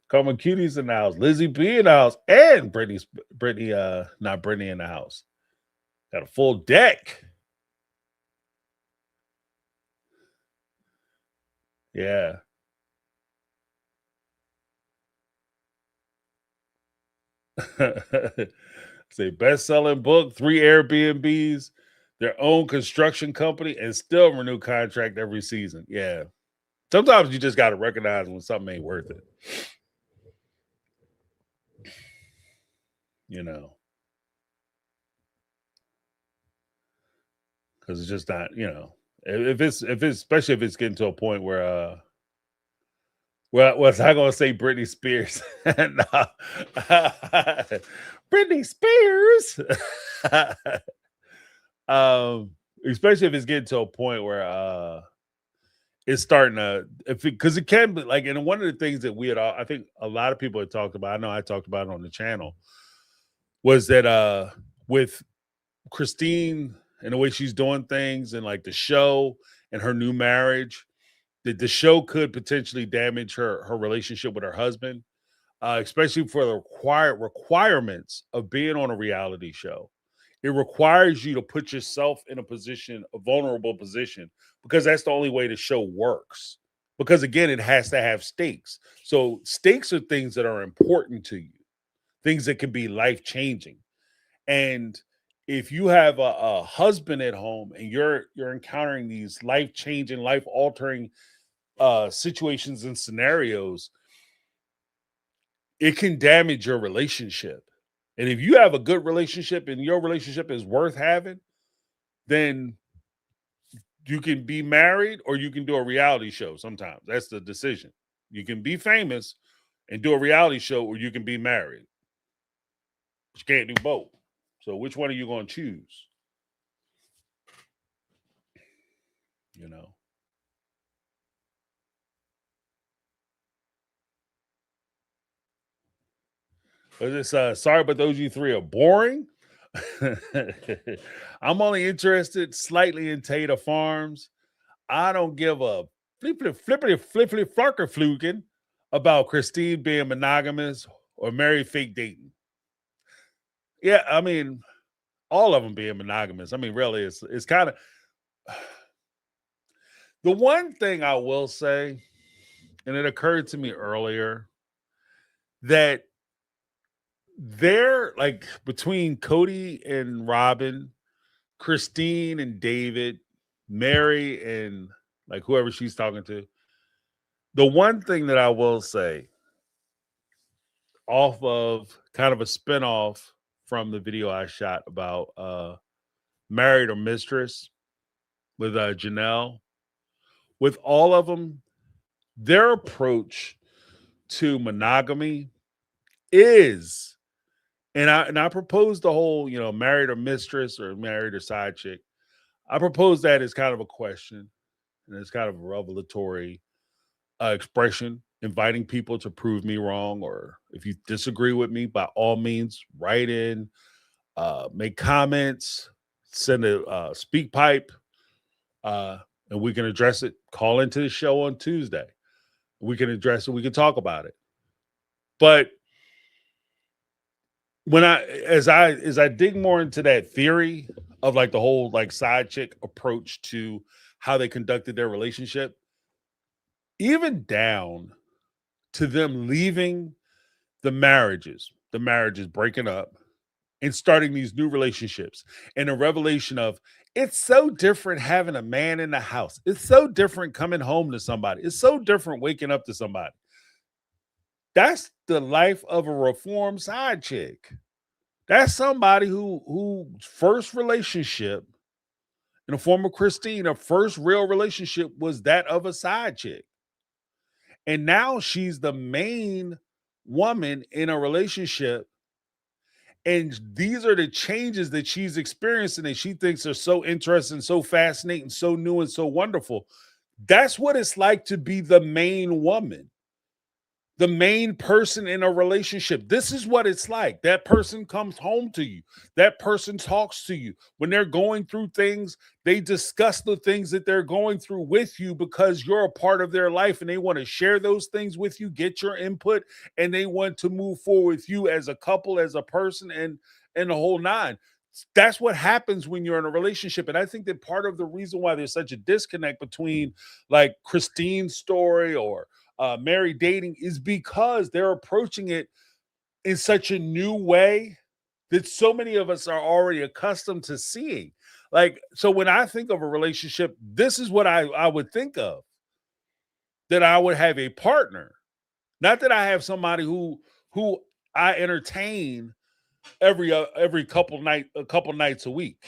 Carmen Cutie's in the house, Lizzie B in the house, and not Brittany in the house. Got a full deck. Yeah. It's a best-selling book, 3 Airbnbs, their own construction company, and still renew contract every season. Yeah. Sometimes you just got to recognize when something ain't worth it. Because it's just not, if it's especially if it's getting to a point where was I gonna say Britney Spears? No. Britney Spears. Especially if it's getting to a point where it's starting to, because it can be like, and one of the things that I think a lot of people had talked about, I know I talked about it on the channel, was that with Christine and the way she's doing things and like the show and her new marriage, that the show could potentially damage her relationship with her husband, especially for the requirements of being on a reality show. It requires you to put yourself in a vulnerable position, because that's the only way the show works. Because again, it has to have stakes. So stakes are things that are important to you, things that can be life-changing. And if you have a husband at home and you're encountering these life-changing, life-altering situations and scenarios, it can damage your relationship. And if you have a good relationship and your relationship is worth having, then you can be married or you can do a reality show sometimes. That's the decision. You can be famous and do a reality show, or you can be married. But you can't do both. So which one are you going to choose? You know. But it's sorry, but those you three are boring. I'm only interested slightly in Tater Farms. I don't give a flippity flarker fluken about Christine being monogamous or Mary fake dating. Yeah, I mean, all of them being monogamous. I mean, really, it's kind of the one thing I will say, and it occurred to me earlier that they're like between Cody and Robin, Christine and David, Mary and like whoever she's talking to. The one thing that I will say off of kind of a spinoff from the video I shot about Married or Mistress with Janelle, with all of them, their approach to monogamy is, and I proposed the whole, married or mistress or married or side chick. I propose that as kind of a question, and it's kind of a revelatory expression, inviting people to prove me wrong, or if you disagree with me, by all means, write in, make comments, send a speak pipe, and we can address it. Call into the show on Tuesday. We can address it. We can talk about it. But when as I dig more into that theory of like the whole like side chick approach to how they conducted their relationship, even down to them leaving the marriages breaking up and starting these new relationships, and a revelation of it's so different having a man in the house. It's so different coming home to somebody. It's so different waking up to somebody. That's the life of a reformed side chick. That's somebody who first relationship in the form of Christine, her first real relationship was that of a side chick. And now she's the main woman in a relationship. And these are the changes that she's experiencing that she thinks are so interesting, so fascinating, so new, and so wonderful. That's what it's like to be the main woman, the main person in a relationship. This is what it's like. That person comes home to you. That person talks to you. When they're going through things, they discuss the things that they're going through with you because you're a part of their life and they want to share those things with you, get your input, and they want to move forward with you as a couple, as a person, and the whole nine. That's what happens when you're in a relationship. And I think that part of the reason why there's such a disconnect between like Christine's story or Mary dating is because they're approaching it in such a new way that so many of us are already accustomed to seeing. Like, so when I think of a relationship, this is what I would think of, that I would have a partner, not that I have somebody who I entertain every a couple nights a week.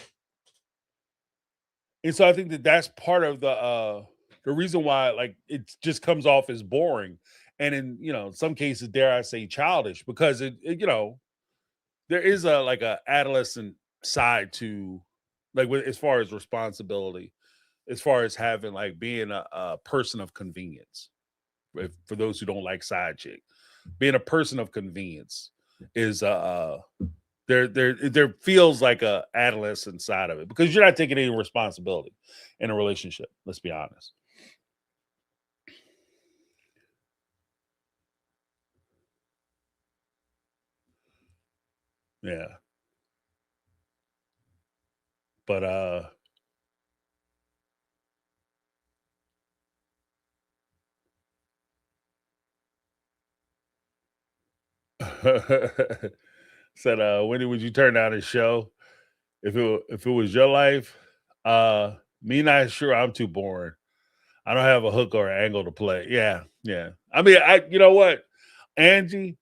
And so I think that that's part of the reason why like it just comes off as boring, and in some cases, dare I say, childish, because there is a like a adolescent side to like as far as responsibility, as far as having like being a person of convenience. For those who don't like side chick, being a person of convenience is there feels like a adolescent side of it because you're not taking any responsibility in a relationship. Let's be honest. Yeah, but said when would you turn down a show if it was your life? Me not sure. I'm too boring. I don't have a hook or an angle to play. Yeah, yeah. I mean, you know what, Angie,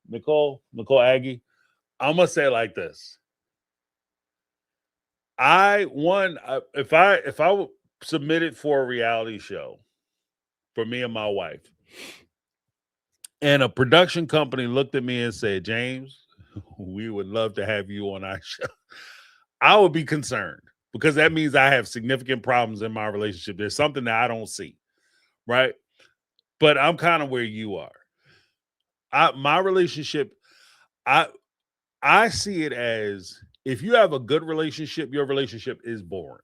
Nicole Aggie. I'm gonna say it like this. If I submitted for a reality show for me and my wife, and a production company looked at me and said, James, we would love to have you on our show, I would be concerned because that means I have significant problems in my relationship. There's something that I don't see, right? But I'm kind of where you are. My relationship, I I see it as if you have a good relationship, your relationship is boring.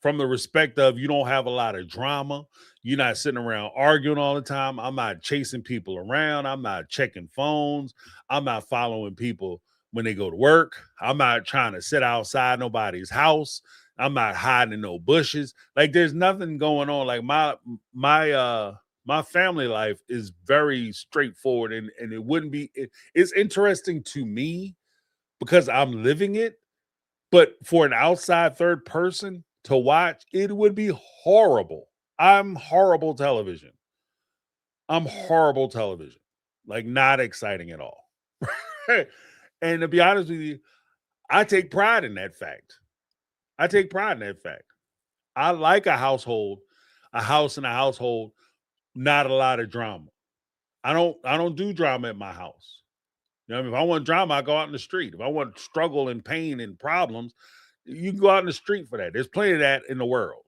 From the respect of you don't have a lot of drama. You're not sitting around arguing all the time. I'm not chasing people around. I'm not checking phones. I'm not following people when they go to work. I'm not trying to sit outside nobody's house. I'm not hiding in no bushes. Like there's nothing going on. Like my family life is very straightforward and it wouldn't be it's interesting to me because I'm living it, but for an outside third person to watch, it would be horrible. I'm horrible television. I'm horrible television. Like not exciting at all. And to be honest with you, I take pride in that fact. I take pride in that fact. I like a house and a household, not a lot of drama. I don't do drama at my house. You know, what I mean? If I want drama, I go out in the street. If I want struggle and pain and problems, you can go out in the street for that. There's plenty of that in the world.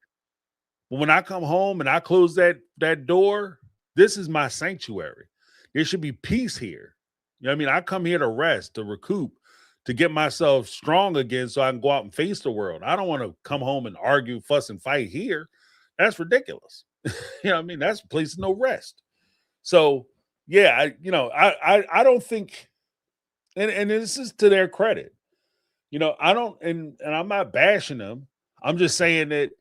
But when I come home and I close that door, this is my sanctuary. There should be peace here. You know what I mean? I come here to rest, to recoup, to get myself strong again so I can go out and face the world. I don't want to come home and argue, fuss, and fight here. That's ridiculous. You know what I mean? That's a place of no rest. So yeah, I don't think and this is to their credit. I don't and I'm not bashing them. I'm just saying that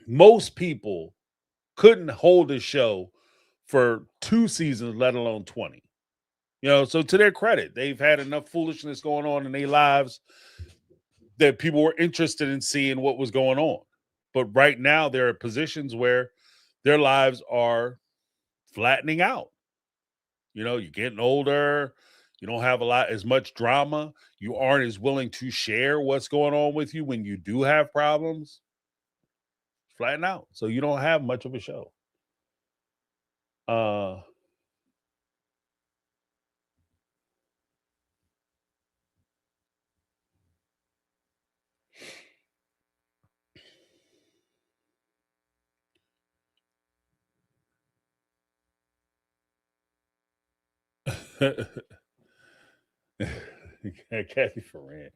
most people couldn't hold a show for 2 seasons, let alone 20. So to their credit, they've had enough foolishness going on in their lives that people were interested in seeing what was going on. But right now, there are positions where their lives are flattening out. You're getting older. You don't have a lot as much drama. You aren't as willing to share what's going on with you when you do have problems. Flatten out. So you don't have much of a show. Uh Kathy Ferran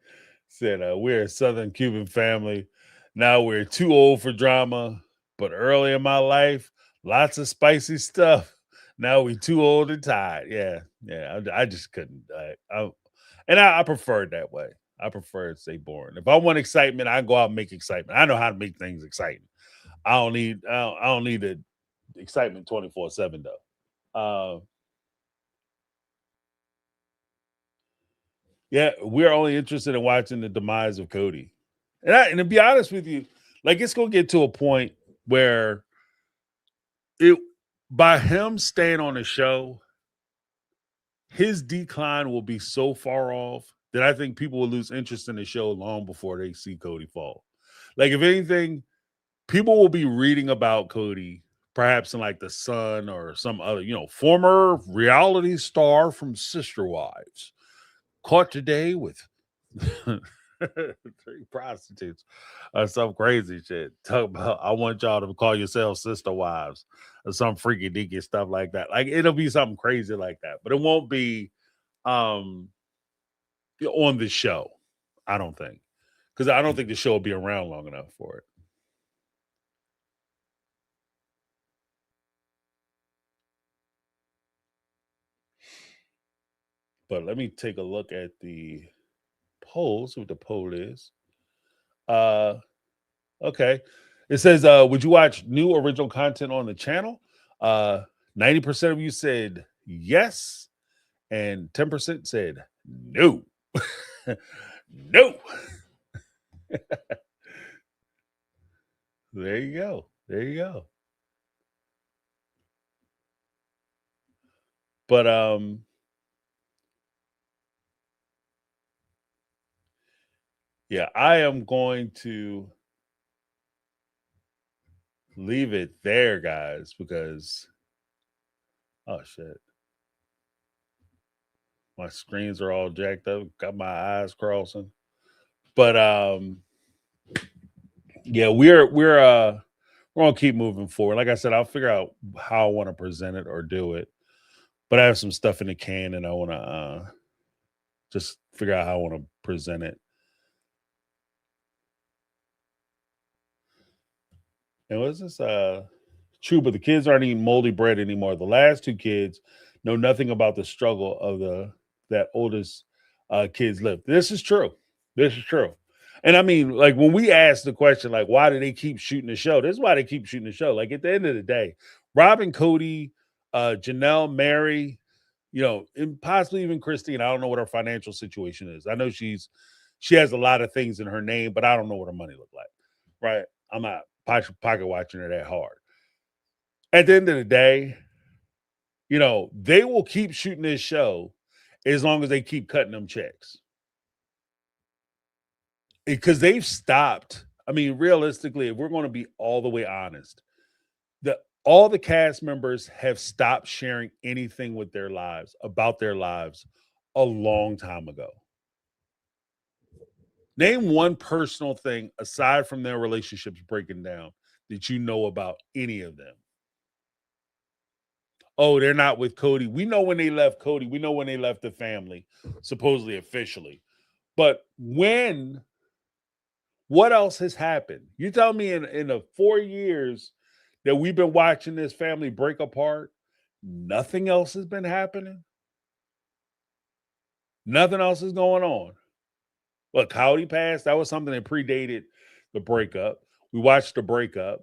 said, we're a Southern Cuban family. Now we're too old for drama, but early in my life, lots of spicy stuff. Now we too old and tired. Yeah, yeah. I just couldn't. I prefer it that way. I prefer it to stay boring. If I want excitement, I go out and make excitement. I know how to make things exciting. I don't need the excitement 24/7 though. Yeah, we're only interested in watching the demise of Cody. And to be honest with you, like it's gonna get to a point where it by him staying on the show, his decline will be so far off that I think people will lose interest in the show long before they see Cody fall. Like if anything, people will be reading about Cody perhaps in like the Sun or some other, former reality star from Sister Wives caught today with 3 prostitutes or some crazy shit. Talk about I want y'all to call yourselves sister wives or some freaky deaky stuff like that. Like it'll be something crazy like that, but it won't be um on the show. I don't think because I don't think the show will be around long enough for it. But let me take a look at the polls. What the poll is? Uh, okay. It says, would you watch new original content on the channel? 90% of you said yes, and 10% said no. No. There you go. There you go. But Yeah, I am going to leave it there, guys, because oh shit. My screens are all jacked up, got my eyes crossing. But yeah, we're gonna keep moving forward. Like I said, I'll figure out how I want to present it or do it. But I have some stuff in the can and I want to just figure out how I want to present it. And what's this? True, but the kids aren't eating moldy bread anymore. The last two kids know nothing about the struggle of that oldest kids lived. This is true. This is true. And I mean, like when we ask the question, like, why do they keep shooting the show? This is why they keep shooting the show. Like at the end of the day, Rob and Cody, Janelle, Mary, and possibly even Christine. I don't know what her financial situation is. I know she has a lot of things in her name, but I don't know what her money look like. Right? I'm not pocket watching her that hard. At the end of the day, they will keep shooting this show as long as they keep cutting them checks. Because they've stopped. I mean, realistically, if we're going to be all the way honest, all the cast members have stopped sharing anything with their lives about their lives a long time ago. Name one personal thing aside from their relationships breaking down that you know about any of them. Oh, they're not with Cody. We know when they left Cody. We know when they left the family, supposedly officially. But what else has happened? You tell me in the 4 years that we've been watching this family break apart, nothing else has been happening? Nothing else is going on. Look, Cody passed. That was something that predated the breakup. We watched the breakup.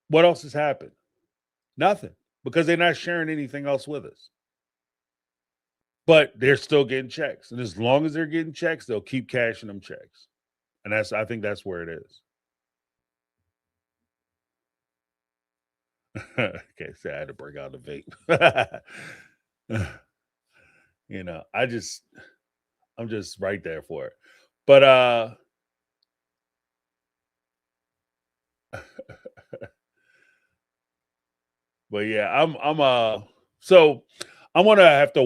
What else has happened? Nothing, because they're not sharing anything else with us. But they're still getting checks. And as long as they're getting checks, they'll keep cashing them checks. And I think that's where it is. Okay, so I had to bring out the vape. I'm just right there for it. But but yeah, so I'm gonna have to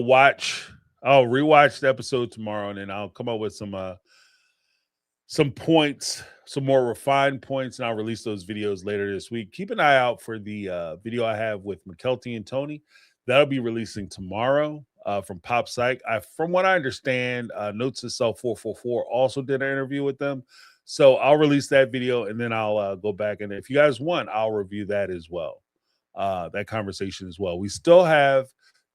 I'll rewatch the episode tomorrow and then I'll come up with some points, some more refined points, and I'll release those videos later this week. Keep an eye out for the video I have with McKelty and Tony. That'll be releasing tomorrow from Pop Psych. From what I understand, Notes to Self 444 also did an interview with them. So I'll release that video and then I'll go back. And if you guys want, I'll review that as well. That conversation as well. We still have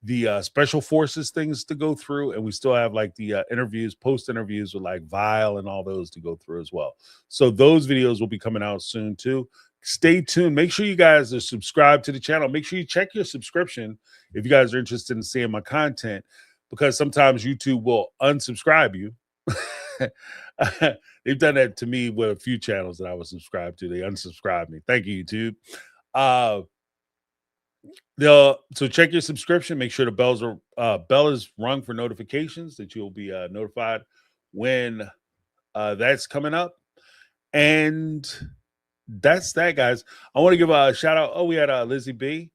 the special forces things to go through, and we still have like the post interviews with like Vile and all those to go through as well. So those videos will be coming out soon too. Stay tuned. Make sure you guys are subscribed to the channel. Make sure you check your subscription if you guys are interested in seeing my content, because sometimes YouTube will unsubscribe you. They've done that to me with a few channels that I was subscribed to. They unsubscribed me. Thank you, YouTube. So check your subscription. Make sure the bell is rung for notifications, that you'll be notified when that's coming up. And that's that, guys. I want to give a shout out. Oh, we had Lizzie B.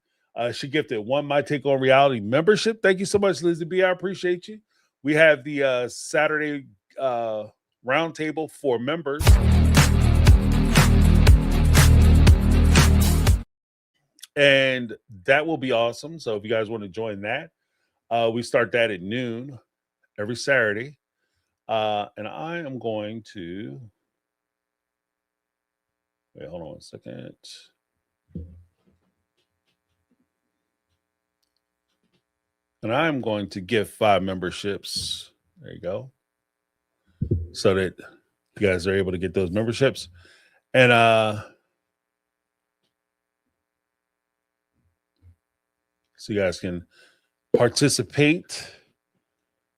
She gifted one My Take on Reality membership. Thank you so much, Lizzie B. I appreciate you. We have the Saturday roundtable for members. And that will be awesome. So if you guys want to join that, we start that at noon every Saturday. And I am going to wait, hold on 1 second. And I'm going to give 5 memberships. There you go. So that you guys are able to get those memberships. And so you guys can participate.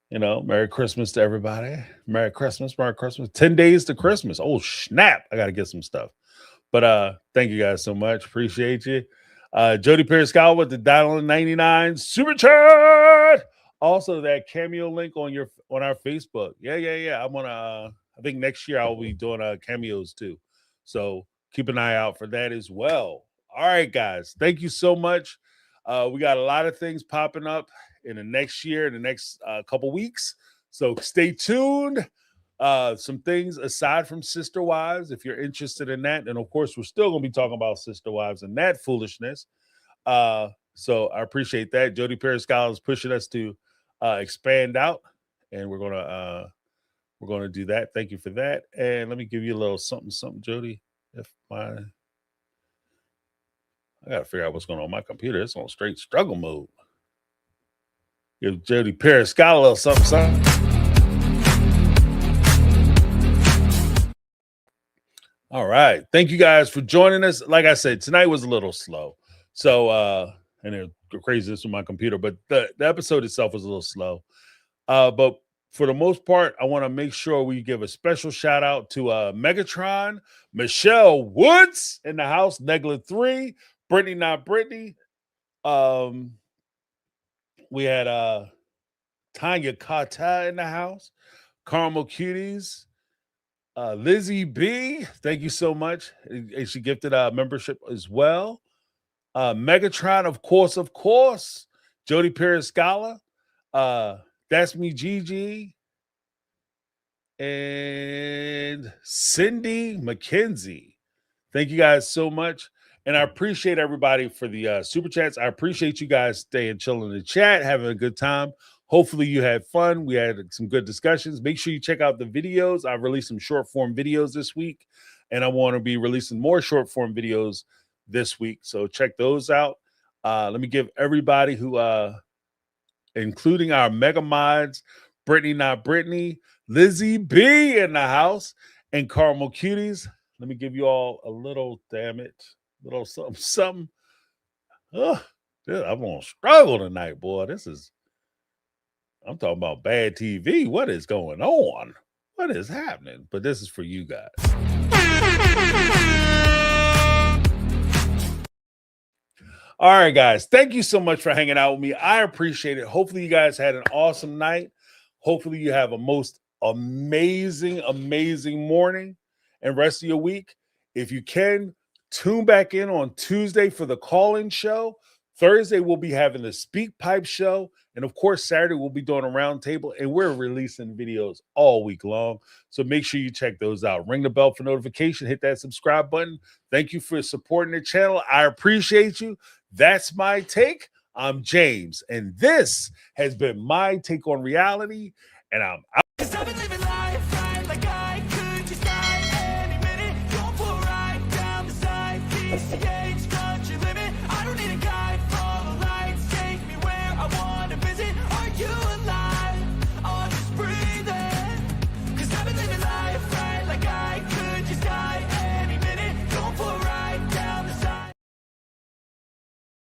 Merry Christmas to everybody. Merry Christmas, Merry Christmas. 10 days to Christmas. Oh, snap. I got to get some stuff. But thank you guys so much. Appreciate you. Jody Pierce Scott with the $1.99 super chat. Also, that Cameo link on our Facebook. Yeah. I'm gonna. I think next year I'll be doing cameos too. So keep an eye out for that as well. All right, guys. Thank you so much. We got a lot of things popping up in the next year, in the next couple weeks. So stay tuned. Some things aside from Sister Wives, if you're interested in that, and of course, we're still going to be talking about Sister Wives and that foolishness. So I appreciate that. Jody Periscala is pushing us to expand out, and we're gonna do that. Thank you for that. And let me give you a little something, Jody. I gotta figure out what's going on my computer. It's on straight struggle mode. Give Jody Periscala a little something. All right. Thank you guys for joining us. Like I said, tonight was a little slow. So and it crazy this with my computer, but the episode itself was a little slow. But for the most part, I want to make sure we give a special shout out to Megatron, Michelle Woods in the house, Negla 3, Brittany Not Brittany. We had Tanya Carter in the house, Caramel Cuties, Lizzie B. Thank you so much. And she gifted a membership as well. Megatron, of course. Jody Periscala. That's me, Gigi. And Cindy McKenzie. Thank you guys so much. And I appreciate everybody for the super chats. I appreciate you guys staying chill in the chat, having a good time. Hopefully you had fun. We had some good discussions. Make sure you check out the videos. I've released some short form videos this week, and I want to be releasing more short form videos this week. So check those out. Let me give everybody who, including our mega mods, Brittany Not Brittany, Lizzie B in the house, and Caramel Cuties. Let me give you all a little, little something. I'm going to struggle tonight, boy. I'm talking about bad TV. What is going on? What is happening? But this is for you guys. All right, guys. Thank you so much for hanging out with me. I appreciate it. Hopefully you guys had an awesome night. Hopefully you have a most amazing morning and rest of your week. If you can, tune back in on Tuesday for the call-in show. Thursday, we'll be having the Speak Pipe show. And of course, Saturday, we'll be doing a roundtable. And we're releasing videos all week long. So make sure you check those out. Ring the bell for notification. Hit that subscribe button. Thank you for supporting the channel. I appreciate you. That's my take. I'm James. And this has been my take on reality. And I'm out.